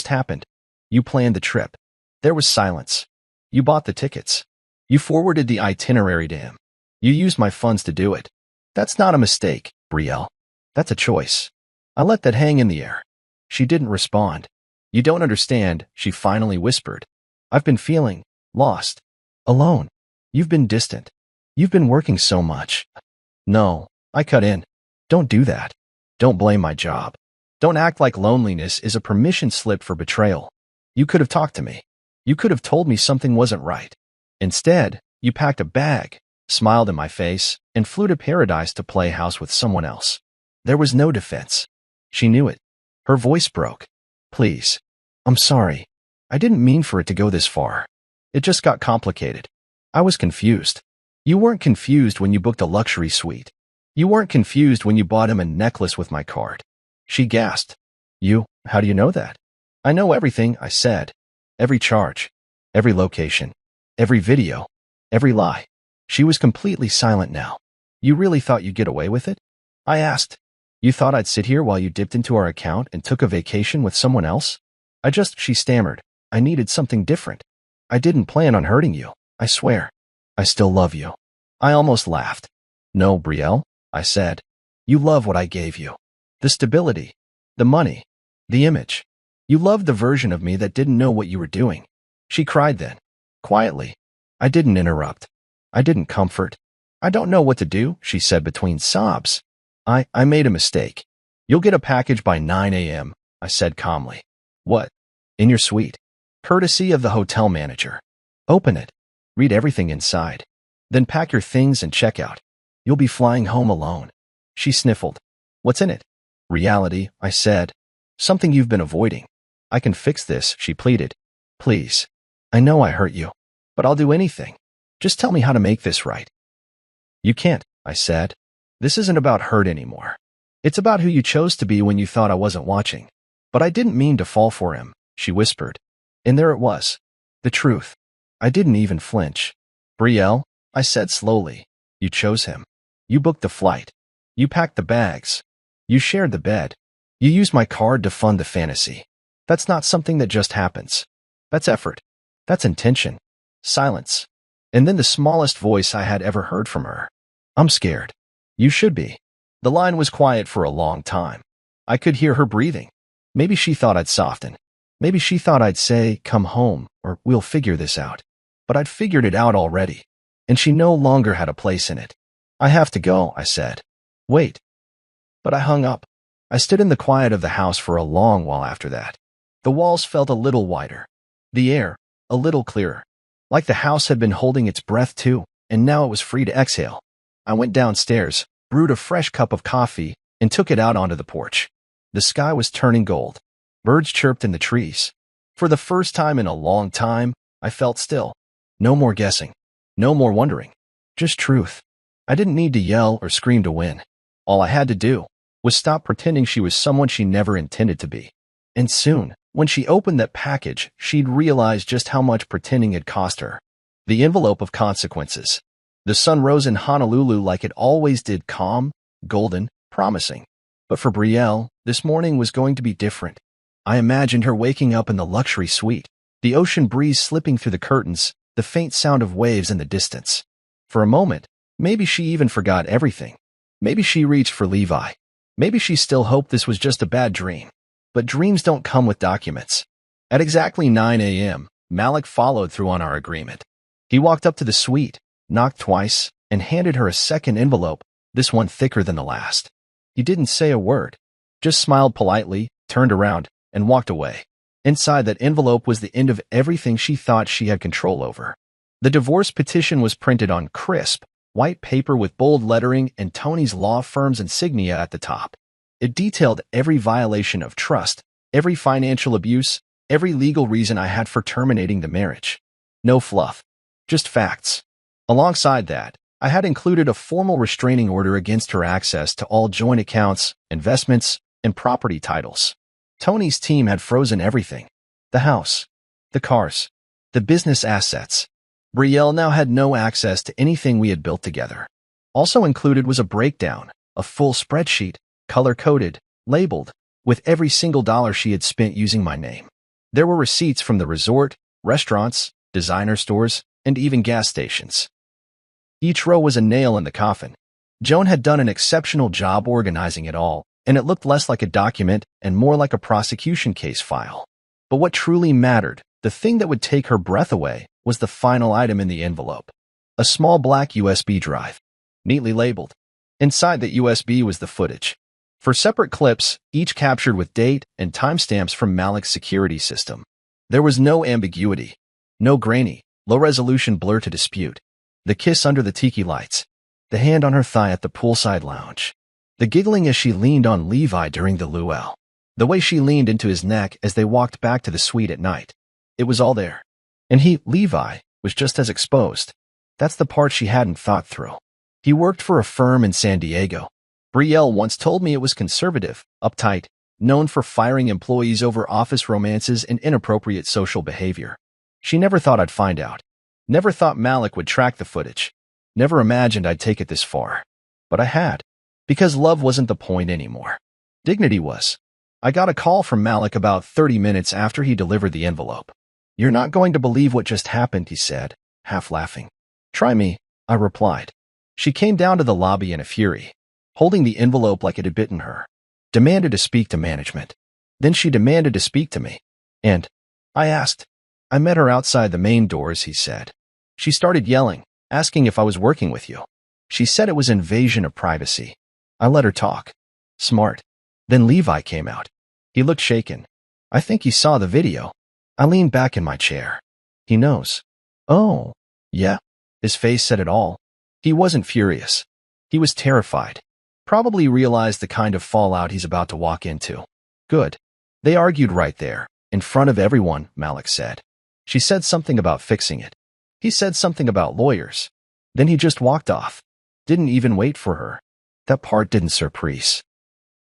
happened. You planned the trip. There was silence. You bought the tickets. You forwarded the itinerary to him. You used my funds to do it. That's not a mistake, Brielle. That's a choice." I let that hang in the air. She didn't respond. "You don't understand," she finally whispered. "I've been feeling lost, alone. You've been distant. You've been working so much." "No," I cut in. "Don't do that. Don't blame my job. Don't act like loneliness is a permission slip for betrayal. You could have talked to me. You could have told me something wasn't right. Instead, you packed a bag, smiled in my face, and flew to paradise to play house with someone else." There was no defense. She knew it. Her voice broke. "Please. I'm sorry. I didn't mean for it to go this far. It just got complicated. I was confused." "You weren't confused when you booked a luxury suite. You weren't confused when you bought him a necklace with my card." She gasped. How do you know that?" "I know everything," I said. "Every charge, every location, every video, every lie." She was completely silent now. "You really thought you'd get away with it?" I asked. "You thought I'd sit here while you dipped into our account and took a vacation with someone else?" She stammered. "I needed something different. I didn't plan on hurting you. I swear. I still love you." I almost laughed. "No, Brielle," I said. "You love what I gave you. The stability, the money, the image. You loved the version of me that didn't know what you were doing." She cried then, quietly. I didn't interrupt. I didn't comfort. "I don't know what to do," she said between sobs. I made a mistake. "You'll get a package by 9 a.m., I said calmly. "What?" "In your suite. Courtesy of the hotel manager. Open it. Read everything inside. Then pack your things and check out. You'll be flying home alone." She sniffled. "What's in it?" "Reality," I said. "Something you've been avoiding." "I can fix this," she pleaded. "Please. I know I hurt you, but I'll do anything. Just tell me how to make this right." "You can't," I said. "This isn't about hurt anymore. It's about who you chose to be when you thought I wasn't watching." "But I didn't mean to fall for him," she whispered. And there it was. The truth. I didn't even flinch. "Brielle," I said slowly. You chose him. You booked the flight. You packed the bags. You shared the bed. You used my card to fund the fantasy. That's not something that just happens. That's effort. That's intention. Silence. And then the smallest voice I had ever heard from her. I'm scared. You should be. The line was quiet for a long time. I could hear her breathing. Maybe she thought I'd soften. Maybe she thought I'd say, come home, or we'll figure this out. But I'd figured it out already. And she no longer had a place in it. I have to go, I said. Wait. But I hung up. I stood in the quiet of the house for a long while after that. The walls felt a little wider. The air, a little clearer. Like the house had been holding its breath too, and now it was free to exhale. I went downstairs, brewed a fresh cup of coffee, and took it out onto the porch. The sky was turning gold. Birds chirped in the trees. For the first time in a long time, I felt still. No more guessing. No more wondering. Just truth. I didn't need to yell or scream to win. All I had to do was stop pretending she was someone she never intended to be. And soon, when she opened that package, she'd realize just how much pretending had cost her. The envelope of consequences. The sun rose in Honolulu like it always did, calm, golden, promising. But for Brielle, this morning was going to be different. I imagined her waking up in the luxury suite, the ocean breeze slipping through the curtains, the faint sound of waves in the distance. For a moment, maybe she even forgot everything. Maybe she reached for Levi. Maybe she still hoped this was just a bad dream. But dreams don't come with documents. At exactly 9 a.m., Malik followed through on our agreement. He walked up to the suite, knocked twice, and handed her a second envelope, this one thicker than the last. He didn't say a word, just smiled politely, turned around, and walked away. Inside that envelope was the end of everything she thought she had control over. The divorce petition was printed on crisp, white paper with bold lettering and Tony's law firm's insignia at the top. It detailed every violation of trust, every financial abuse, every legal reason I had for terminating the marriage. No fluff, just facts. Alongside that, I had included a formal restraining order against her access to all joint accounts, investments, and property titles. Tony's team had frozen everything. The house, the cars, the business assets. Brielle now had no access to anything we had built together. Also included was a breakdown, a full spreadsheet, color-coded, labeled, with every single dollar she had spent using my name. There were receipts from the resort, restaurants, designer stores, and even gas stations. Each row was a nail in the coffin. Joan had done an exceptional job organizing it all, and it looked less like a document and more like a prosecution case file. But what truly mattered, the thing that would take her breath away, was the final item in the envelope. A small black USB drive, neatly labeled. Inside that USB was the footage. For separate clips, each captured with date and timestamps from Malik's security system. There was no ambiguity, no grainy, low-resolution blur to dispute. The kiss under the tiki lights, the hand on her thigh at the poolside lounge, the giggling as she leaned on Levi during the luau, the way she leaned into his neck as they walked back to the suite at night. It was all there. And he, Levi, was just as exposed. That's the part she hadn't thought through. He worked for a firm in San Diego. Brielle once told me it was conservative, uptight, known for firing employees over office romances and inappropriate social behavior. She never thought I'd find out. Never thought Malik would track the footage. Never imagined I'd take it this far. But I had. Because love wasn't the point anymore. Dignity was. I got a call from Malik about 30 minutes after he delivered the envelope. You're not going to believe what just happened, he said, half laughing. Try me, I replied. She came down to the lobby in a fury, holding the envelope like it had bitten her. Demanded to speak to management. Then she demanded to speak to me. And I asked. I met her outside the main doors, he said. She started yelling, asking if I was working with you. She said it was invasion of privacy. I let her talk. Smart. Then Levi came out. He looked shaken. I think he saw the video. I leaned back in my chair. He knows. Oh, yeah. His face said it all. He wasn't furious. He was terrified. Probably realized the kind of fallout he's about to walk into. Good. They argued right there, in front of everyone, Malik said. She said something about fixing it. He said something about lawyers. Then he just walked off. Didn't even wait for her. That part didn't surprise.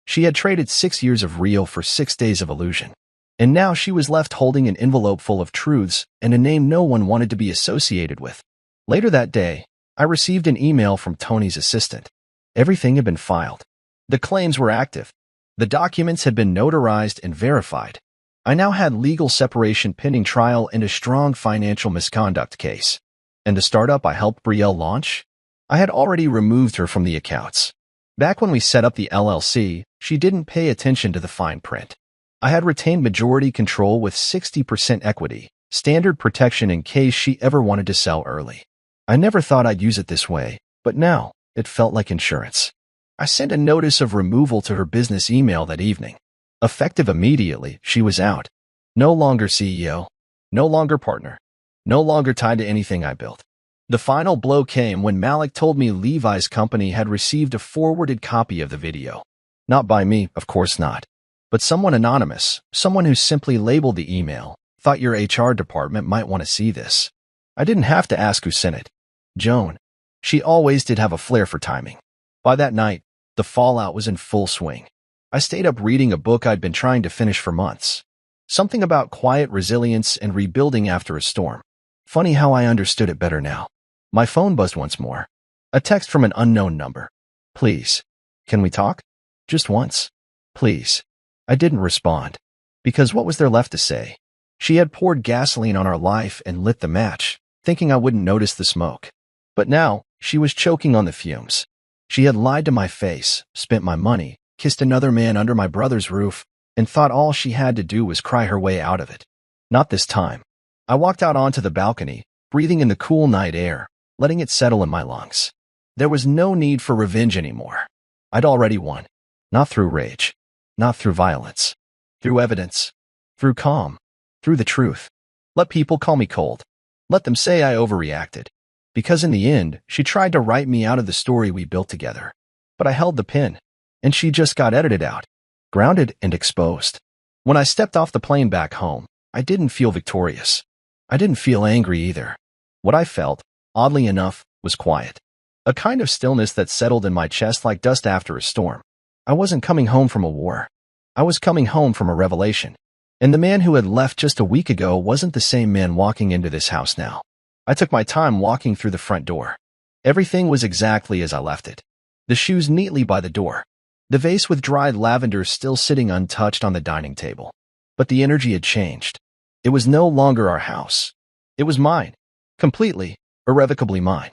She had traded 6 years of real for 6 days of illusion. And now she was left holding an envelope full of truths and a name no one wanted to be associated with. Later that day, I received an email from Tony's assistant. Everything had been filed. The claims were active. The documents had been notarized and verified. I now had legal separation pending trial and a strong financial misconduct case. And the startup I helped Brielle launch? I had already removed her from the accounts. Back when we set up the LLC, she didn't pay attention to the fine print. I had retained majority control with 60% equity, standard protection in case she ever wanted to sell early. I never thought I'd use it this way, but now it felt like insurance. I sent a notice of removal to her business email that evening. Effective immediately, she was out. No longer CEO, no longer partner, no longer tied to anything I built. The final blow came when Malik told me Levi's company had received a forwarded copy of the video. Not by me, of course not. But someone anonymous, someone who simply labeled the email, thought your HR department might want to see this. I didn't have to ask who sent it. Joan. She always did have a flair for timing. By that night, the fallout was in full swing. I stayed up reading a book I'd been trying to finish for months. Something about quiet resilience and rebuilding after a storm. Funny how I understood it better now. My phone buzzed once more. A text from an unknown number. Please. Can we talk? Just once. Please. I didn't respond. Because what was there left to say? She had poured gasoline on our life and lit the match, thinking I wouldn't notice the smoke. But now, she was choking on the fumes. She had lied to my face, spent my money, kissed another man under my brother's roof, and thought all she had to do was cry her way out of it. Not this time. I walked out onto the balcony, breathing in the cool night air, letting it settle in my lungs. There was no need for revenge anymore. I'd already won. Not through rage. Not through violence. Through evidence. Through calm. Through the truth. Let people call me cold. Let them say I overreacted. Because in the end, she tried to write me out of the story we built together. But I held the pen, and she just got edited out. Grounded and exposed. When I stepped off the plane back home, I didn't feel victorious. I didn't feel angry either. What I felt, oddly enough, was quiet. A kind of stillness that settled in my chest like dust after a storm. I wasn't coming home from a war. I was coming home from a revelation. And the man who had left just a week ago wasn't the same man walking into this house now. I took my time walking through the front door. Everything was exactly as I left it. The shoes neatly by the door. The vase with dried lavender still sitting untouched on the dining table. But the energy had changed. It was no longer our house. It was mine. Completely, irrevocably mine.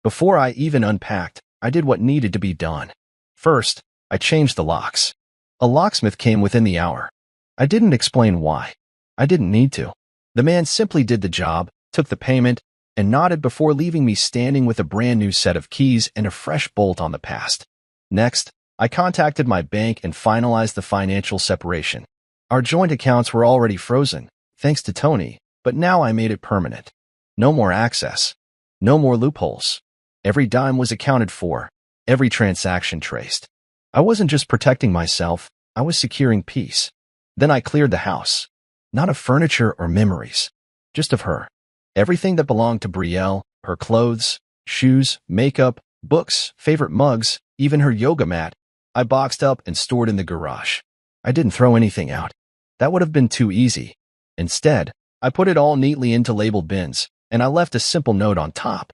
Before I even unpacked, I did what needed to be done. First, I changed the locks. A locksmith came within the hour. I didn't explain why. I didn't need to. The man simply did the job, took the payment, and nodded before leaving me standing with a brand new set of keys and a fresh bolt on the past. Next, I contacted my bank and finalized the financial separation. Our joint accounts were already frozen, thanks to Tony, but now I made it permanent. No more access. No more loopholes. Every dime was accounted for, every transaction traced. I wasn't just protecting myself, I was securing peace. Then I cleared the house. Not of furniture or memories, just of her. Everything that belonged to Brielle, her clothes, shoes, makeup, books, favorite mugs, even her yoga mat, I boxed up and stored in the garage. I didn't throw anything out. That would have been too easy. Instead, I put it all neatly into labeled bins, and I left a simple note on top.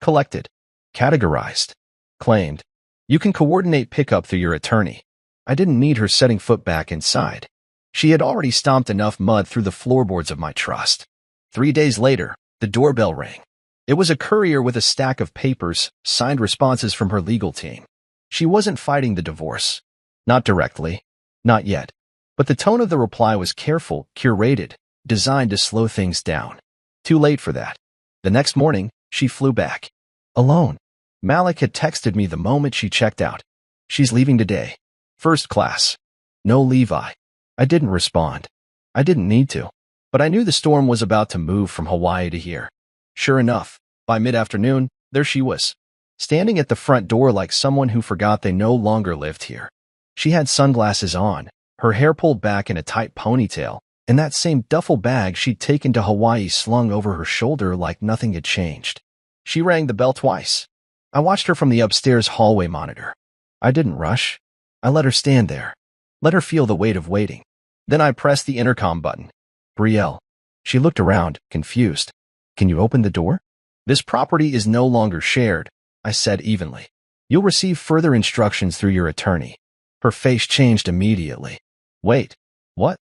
Collected. Categorized. Claimed. You can coordinate pickup through your attorney. I didn't need her setting foot back inside. She had already stomped enough mud through the floorboards of my trust. 3 days later, the doorbell rang. It was a courier with a stack of papers, signed responses from her legal team. She wasn't fighting the divorce. Not directly. Not yet. But the tone of the reply was careful, curated, designed to slow things down. Too late for that. The next morning, she flew back. Alone. Malik had texted me the moment she checked out. She's leaving today. First class. No Levi. I didn't respond. I didn't need to. But I knew the storm was about to move from Hawaii to here. Sure enough, by mid-afternoon, there she was, standing at the front door like someone who forgot they no longer lived here. She had sunglasses on, her hair pulled back in a tight ponytail, and that same duffel bag she'd taken to Hawaii slung over her shoulder like nothing had changed. She rang the bell twice. I watched her from the upstairs hallway monitor. I didn't rush. I let her stand there. Let her feel the weight of waiting. Then I pressed the intercom button. Brielle. She looked around, confused. Can you open the door? This property is no longer shared, I said evenly. You'll receive further instructions through your attorney. Her face changed immediately. Wait, what?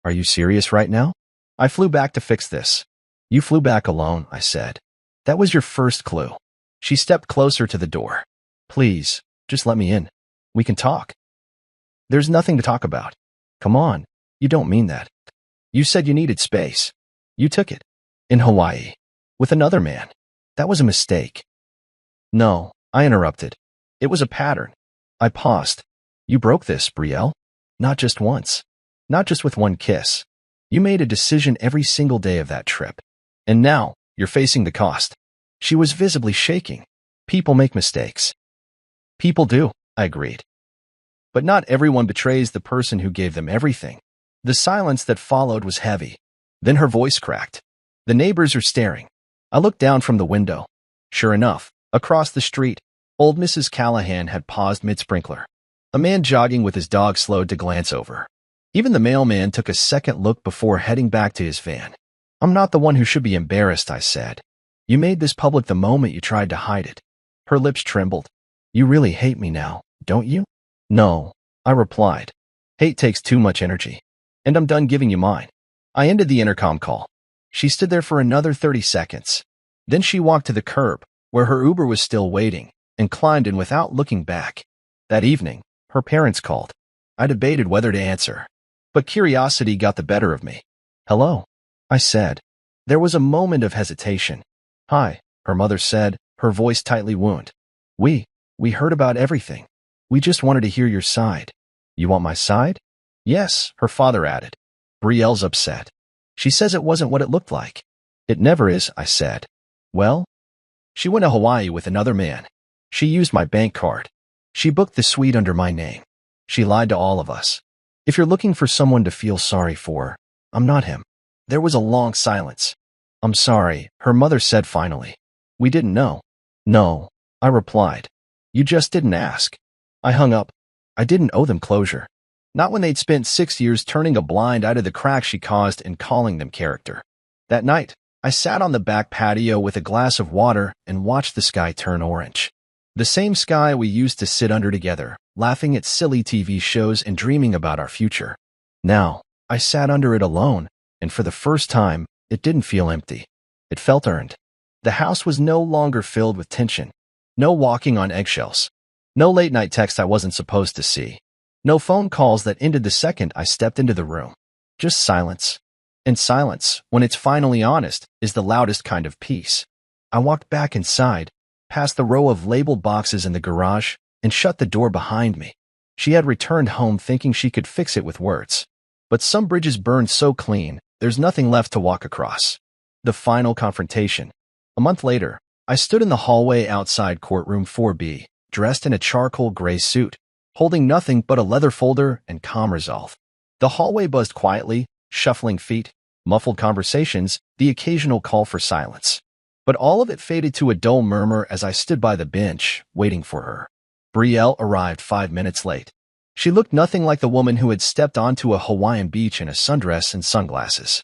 Are you serious right now? I flew back to fix this. You flew back alone, I said. That was your first clue. She stepped closer to the door. Please, just let me in. We can talk. There's nothing to talk about. Come on, you don't mean that. You said you needed space. You took it. In Hawaii. With another man. That was a mistake. No, I interrupted. It was a pattern. I paused. You broke this, Brielle. Not just once. Not just with one kiss. You made a decision every single day of that trip. And now, you're facing the cost. She was visibly shaking. People make mistakes. People do, I agreed. But not everyone betrays the person who gave them everything. The silence that followed was heavy. Then her voice cracked. The neighbors are staring. I looked down from the window. Sure enough, across the street, old Mrs. Callahan had paused mid-sprinkler. A man jogging with his dog slowed to glance over. Even the mailman took a second look before heading back to his van. I'm not the one who should be embarrassed, I said. You made this public the moment you tried to hide it. Her lips trembled. You really hate me now, don't you? No, I replied. Hate takes too much energy. And I'm done giving you mine. I ended the intercom call. She stood there for another 30 seconds. Then she walked to the curb, where her Uber was still waiting, and climbed in without looking back. That evening, her parents called. I debated whether to answer. But curiosity got the better of me. Hello, I said. There was a moment of hesitation. Hi, her mother said, her voice tightly wound. We heard about everything. We just wanted to hear your side. You want my side? Yes, her father added. Brielle's upset. She says it wasn't what it looked like. It never is, I said. Well? She went to Hawaii with another man. She used my bank card. She booked the suite under my name. She lied to all of us. If you're looking for someone to feel sorry for, I'm not him. There was a long silence. I'm sorry, her mother said finally. We didn't know. No, I replied. You just didn't ask. I hung up. I didn't owe them closure. Not when they'd spent 6 years turning a blind eye to the cracks she caused and calling them character. That night, I sat on the back patio with a glass of water and watched the sky turn orange. The same sky we used to sit under together, laughing at silly TV shows and dreaming about our future. Now, I sat under it alone, and for the first time, it didn't feel empty. It felt earned. The house was no longer filled with tension. No walking on eggshells. No late-night text I wasn't supposed to see. No phone calls that ended the second I stepped into the room. Just silence. And silence, when it's finally honest, is the loudest kind of peace. I walked back inside, past the row of labeled boxes in the garage, and shut the door behind me. She had returned home thinking she could fix it with words. But some bridges burned so clean, there's nothing left to walk across. The final confrontation. A month later, I stood in the hallway outside courtroom 4B, dressed in a charcoal gray suit, holding nothing but a leather folder and calm resolve. The hallway buzzed quietly, shuffling feet, muffled conversations, the occasional call for silence. But all of it faded to a dull murmur as I stood by the bench, waiting for her. Brielle arrived 5 minutes late. She looked nothing like the woman who had stepped onto a Hawaiian beach in a sundress and sunglasses.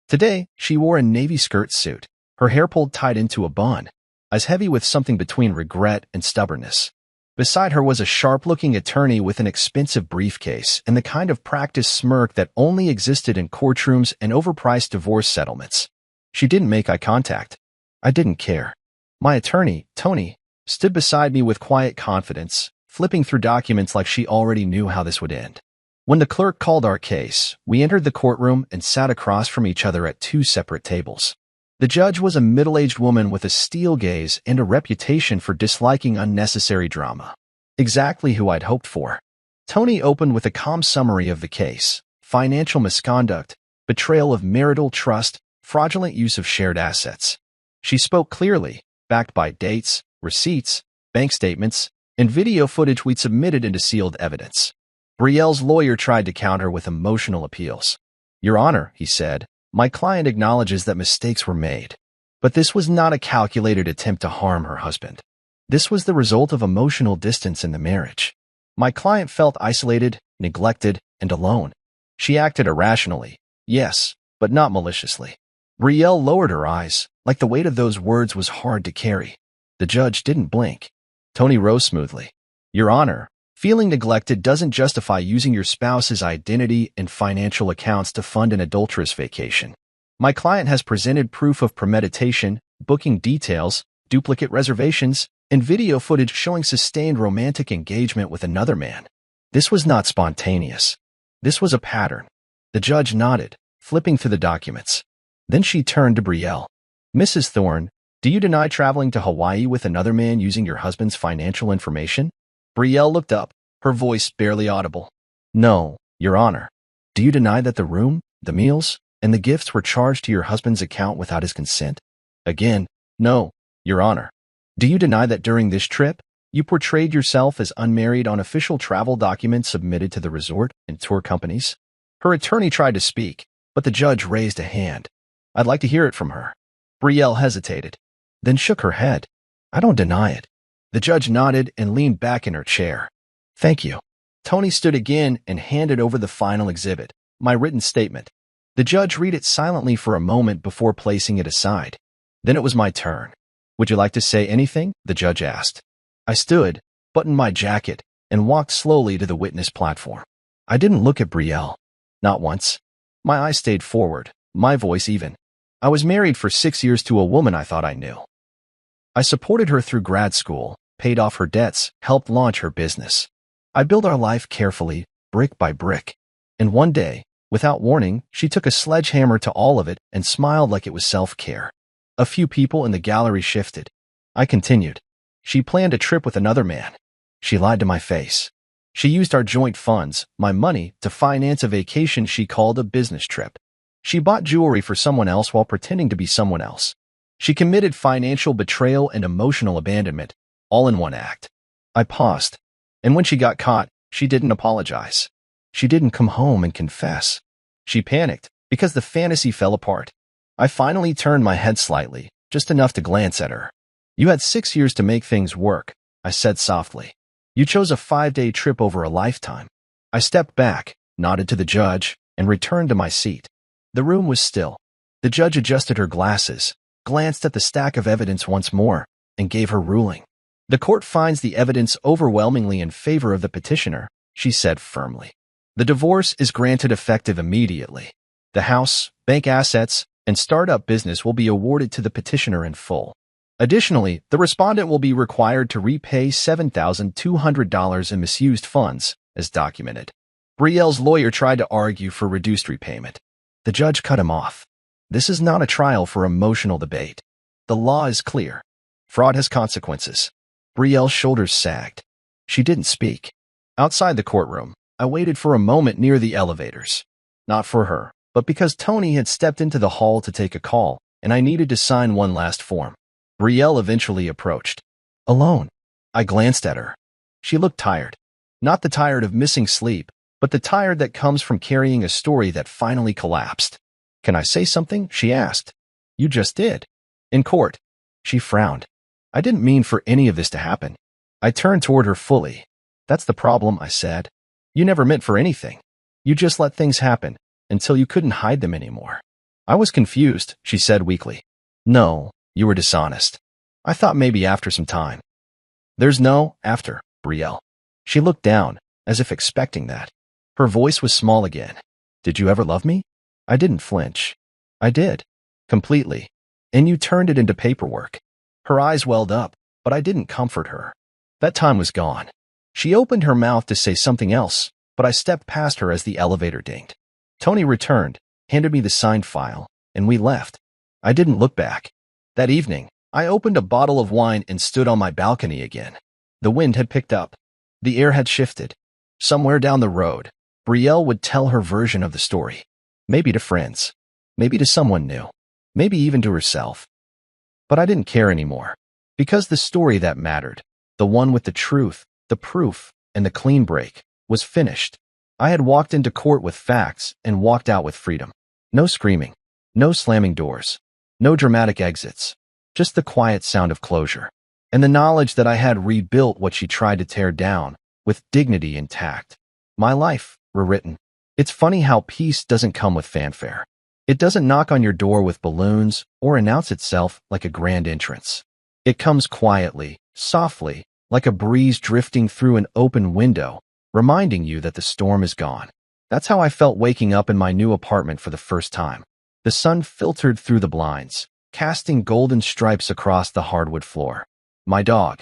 Today, she wore a navy skirt suit, her hair pulled tight into a bun, as heavy with something between regret and stubbornness. Beside her was a sharp-looking attorney with an expensive briefcase and the kind of practiced smirk that only existed in courtrooms and overpriced divorce settlements. She didn't make eye contact. I didn't care. My attorney, Tony, stood beside me with quiet confidence, flipping through documents like she already knew how this would end. When the clerk called our case, we entered the courtroom and sat across from each other at 2 separate tables. The judge was a middle-aged woman with a steel gaze and a reputation for disliking unnecessary drama. Exactly who I'd hoped for. Tony opened with a calm summary of the case: financial misconduct, betrayal of marital trust, fraudulent use of shared assets. She spoke clearly, backed by dates, receipts, bank statements, and video footage we'd submitted into sealed evidence. Brielle's lawyer tried to counter with emotional appeals. Your Honor, he said, my client acknowledges that mistakes were made. But this was not a calculated attempt to harm her husband. This was the result of emotional distance in the marriage. My client felt isolated, neglected, and alone. She acted irrationally, yes, but not maliciously. Brielle lowered her eyes, like the weight of those words was hard to carry. The judge didn't blink. Tony rose smoothly. Your Honor, feeling neglected doesn't justify using your spouse's identity and financial accounts to fund an adulterous vacation. My client has presented proof of premeditation, booking details, duplicate reservations, and video footage showing sustained romantic engagement with another man. This was not spontaneous. This was a pattern. The judge nodded, flipping through the documents. Then she turned to Brielle. Mrs. Thorne, do you deny traveling to Hawaii with another man using your husband's financial information? Brielle looked up, her voice barely audible. No, Your Honor. Do you deny that the room, the meals, and the gifts were charged to your husband's account without his consent? Again, no, Your Honor. Do you deny that during this trip, you portrayed yourself as unmarried on official travel documents submitted to the resort and tour companies? Her attorney tried to speak, but the judge raised a hand. I'd like to hear it from her. Brielle hesitated, then shook her head. I don't deny it. The judge nodded and leaned back in her chair. Thank you. Tony stood again and handed over the final exhibit, my written statement. The judge read it silently for a moment before placing it aside. Then it was my turn. Would you like to say anything? The judge asked. I stood, buttoned my jacket, and walked slowly to the witness platform. I didn't look at Brielle. Not once. My eyes stayed forward, my voice even. I was married for 6 years to a woman I thought I knew. I supported her through grad school, paid off her debts, helped launch her business. I built our life carefully, brick by brick. And one day, without warning, she took a sledgehammer to all of it and smiled like it was self-care. A few people in the gallery shifted. I continued. She planned a trip with another man. She lied to my face. She used our joint funds, my money, to finance a vacation she called a business trip. She bought jewelry for someone else while pretending to be someone else. She committed financial betrayal and emotional abandonment, all in one act. I paused. And when she got caught, she didn't apologize. She didn't come home and confess. She panicked because the fantasy fell apart. I finally turned my head slightly, just enough to glance at her. You had 6 years to make things work, I said softly. You chose a 5-day trip over a lifetime. I stepped back, nodded to the judge, and returned to my seat. The room was still. The judge adjusted her glasses, glanced at the stack of evidence once more, and gave her ruling. The court finds the evidence overwhelmingly in favor of the petitioner, she said firmly. The divorce is granted effective immediately. The house, bank assets, and startup business will be awarded to the petitioner in full. Additionally, the respondent will be required to repay $7,200 in misused funds, as documented. Brielle's lawyer tried to argue for reduced repayment. The judge cut him off. This is not a trial for emotional debate. The law is clear. Fraud has consequences. Brielle's shoulders sagged. She didn't speak. Outside the courtroom, I waited for a moment near the elevators. Not for her, but because Tony had stepped into the hall to take a call, and I needed to sign one last form. Brielle eventually approached. Alone. I glanced at her. She looked tired. Not the tired of missing sleep, but the tired that comes from carrying a story that finally collapsed. Can I say something? She asked. You just did. In court. She frowned. I didn't mean for any of this to happen. I turned toward her fully. That's the problem, I said. You never meant for anything. You just let things happen, until you couldn't hide them anymore. I was confused, she said weakly. No, you were dishonest. I thought maybe after some time. There's no after, Brielle. She looked down, as if expecting that. Her voice was small again. Did you ever love me? I didn't flinch. I did. Completely. And you turned it into paperwork. Her eyes welled up, but I didn't comfort her. That time was gone. She opened her mouth to say something else, but I stepped past her as the elevator dinged. Tony returned, handed me the signed file, and we left. I didn't look back. That evening, I opened a bottle of wine and stood on my balcony again. The wind had picked up. The air had shifted. Somewhere down the road, Brielle would tell her version of the story. Maybe to friends. Maybe to someone new. Maybe even to herself. But I didn't care anymore. Because the story that mattered, the one with the truth, the proof, and the clean break, was finished. I had walked into court with facts and walked out with freedom. No screaming. No slamming doors. No dramatic exits. Just the quiet sound of closure. And the knowledge that I had rebuilt what she tried to tear down, with dignity intact. My life, rewritten. It's funny how peace doesn't come with fanfare. It doesn't knock on your door with balloons or announce itself like a grand entrance. It comes quietly, softly, like a breeze drifting through an open window, reminding you that the storm is gone. That's how I felt waking up in my new apartment for the first time. The sun filtered through the blinds, casting golden stripes across the hardwood floor. My dog,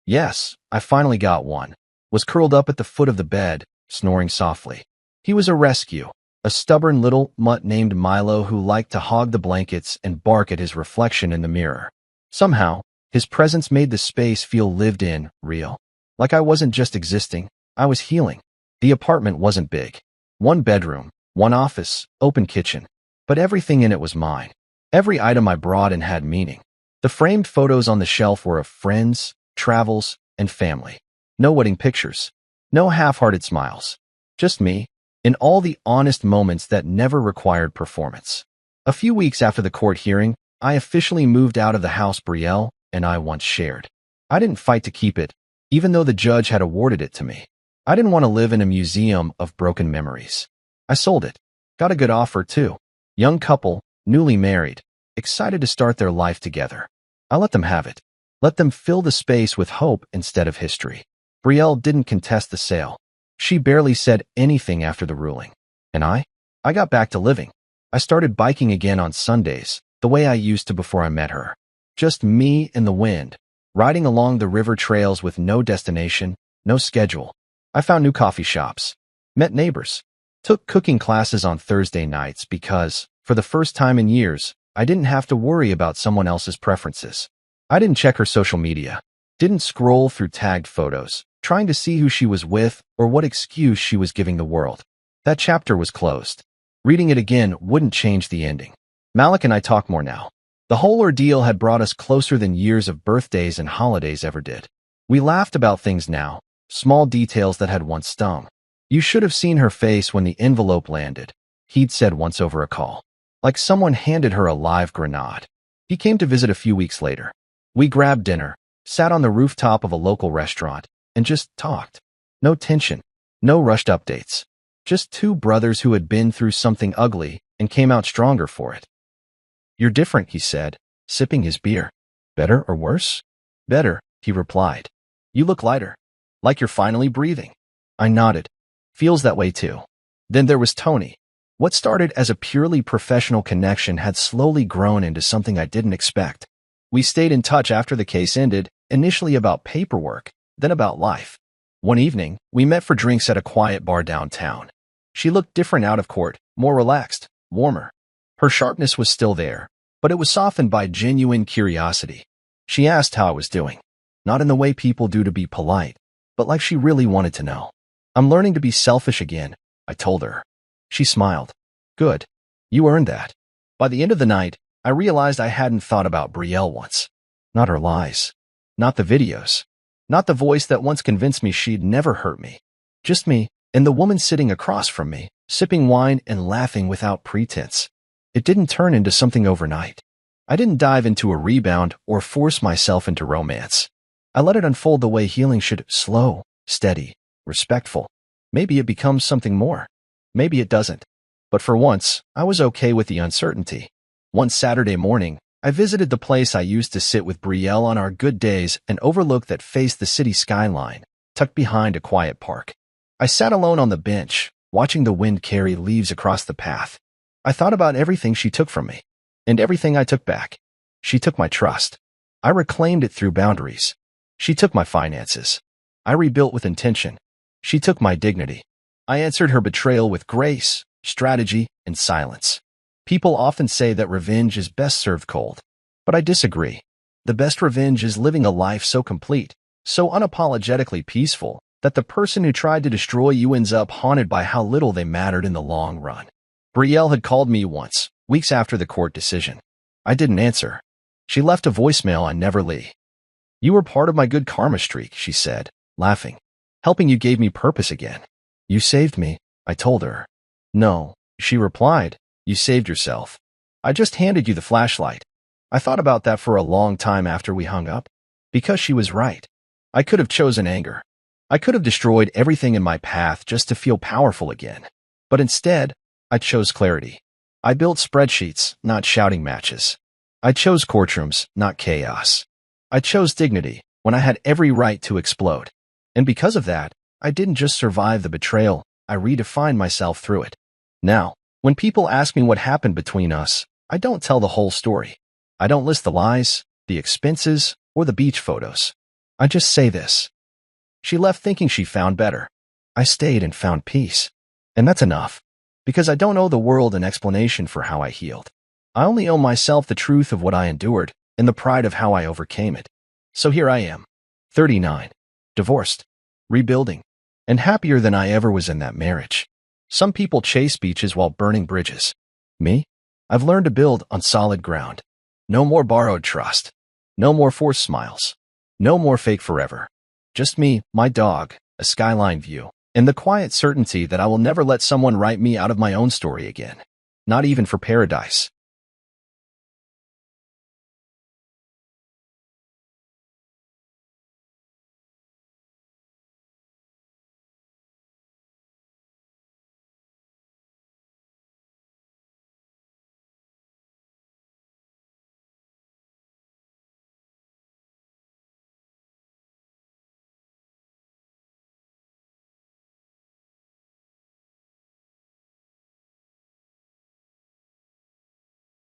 yes, I finally got one, was curled up at the foot of the bed, snoring softly. He was a rescue, a stubborn little mutt named Milo who liked to hog the blankets and bark at his reflection in the mirror. Somehow, his presence made the space feel lived in, real. Like I wasn't just existing, I was healing. The apartment wasn't big. One bedroom, one office, open kitchen. But everything in it was mine. Every item I brought in had meaning. The framed photos on the shelf were of friends, travels, and family. No wedding pictures. No half-hearted smiles. Just me, in all the honest moments that never required performance. A few weeks after the court hearing, I officially moved out of the house Brielle and I once shared. I didn't fight to keep it, even though the judge had awarded it to me. I didn't want to live in a museum of broken memories. I sold it. Got a good offer, too. Young couple, newly married, excited to start their life together. I let them have it. Let them fill the space with hope instead of history. Brielle didn't contest the sale. She barely said anything after the ruling. And I got back to living. I started biking again on Sundays, the way I used to before I met her. Just me and the wind, riding along the river trails with no destination, no schedule. I found new coffee shops, met neighbors, took cooking classes on Thursday nights because, for the first time in years, I didn't have to worry about someone else's preferences. I didn't check her social media, didn't scroll through tagged photos, trying to see who she was with or what excuse she was giving the world. That chapter was closed. Reading it again wouldn't change the ending. Malik and I talk more now. The whole ordeal had brought us closer than years of birthdays and holidays ever did. We laughed about things now, small details that had once stung. You should have seen her face when the envelope landed, he'd said once over a call. Like someone handed her a live grenade. He came to visit a few weeks later. We grabbed dinner, sat on the rooftop of a local restaurant, and just talked. No tension, no rushed updates. Just two brothers who had been through something ugly and came out stronger for it. "You're different," he said, sipping his beer. "Better or worse?" "Better," he replied. "You look lighter. Like you're finally breathing." I nodded. "Feels that way too." Then there was Tony. What started as a purely professional connection had slowly grown into something I didn't expect. We stayed in touch after the case ended, initially about paperwork, then about life. One evening, we met for drinks at a quiet bar downtown. She looked different out of court, more relaxed, warmer. Her sharpness was still there, but it was softened by genuine curiosity. She asked how I was doing, not in the way people do to be polite, but like she really wanted to know. "I'm learning to be selfish again," I told her. She smiled. "Good. You earned that." By the end of the night, I realized I hadn't thought about Brielle once. Not her lies. Not the videos. Not the voice that once convinced me she'd never hurt me. Just me and the woman sitting across from me, sipping wine and laughing without pretense. It didn't turn into something overnight. I didn't dive into a rebound or force myself into romance. I let it unfold the way healing should: slow, steady, respectful. Maybe it becomes something more. Maybe it doesn't. But for once, I was okay with the uncertainty. One Saturday morning, I visited the place I used to sit with Brielle on our good days, an overlook that faced the city skyline, tucked behind a quiet park. I sat alone on the bench, watching the wind carry leaves across the path. I thought about everything she took from me, and everything I took back. She took my trust. I reclaimed it through boundaries. She took my finances. I rebuilt with intention. She took my dignity. I answered her betrayal with grace, strategy, and silence. People often say that revenge is best served cold, but I disagree. The best revenge is living a life so complete, so unapologetically peaceful, that the person who tried to destroy you ends up haunted by how little they mattered in the long run. Brielle had called me once, weeks after the court decision. I didn't answer. She left a voicemail on Never Lee. "You were part of my good karma streak," she said, laughing. "Helping you gave me purpose again." "You saved me," I told her. "No," she replied. "You saved yourself. I just handed you the flashlight." I thought about that for a long time after we hung up. Because she was right. I could have chosen anger. I could have destroyed everything in my path just to feel powerful again. But instead, I chose clarity. I built spreadsheets, not shouting matches. I chose courtrooms, not chaos. I chose dignity when I had every right to explode. And because of that, I didn't just survive the betrayal, I redefined myself through it. Now, when people ask me what happened between us, I don't tell the whole story. I don't list the lies, the expenses, or the beach photos. I just say this. She left thinking she found better. I stayed and found peace. And that's enough. Because I don't owe the world an explanation for how I healed. I only owe myself the truth of what I endured and the pride of how I overcame it. So here I am, 39, divorced, rebuilding, and happier than I ever was in that marriage. Some people chase beaches while burning bridges. Me? I've learned to build on solid ground. No more borrowed trust. No more forced smiles. No more fake forever. Just me, my dog, a skyline view, and the quiet certainty that I will never let someone write me out of my own story again. Not even for paradise.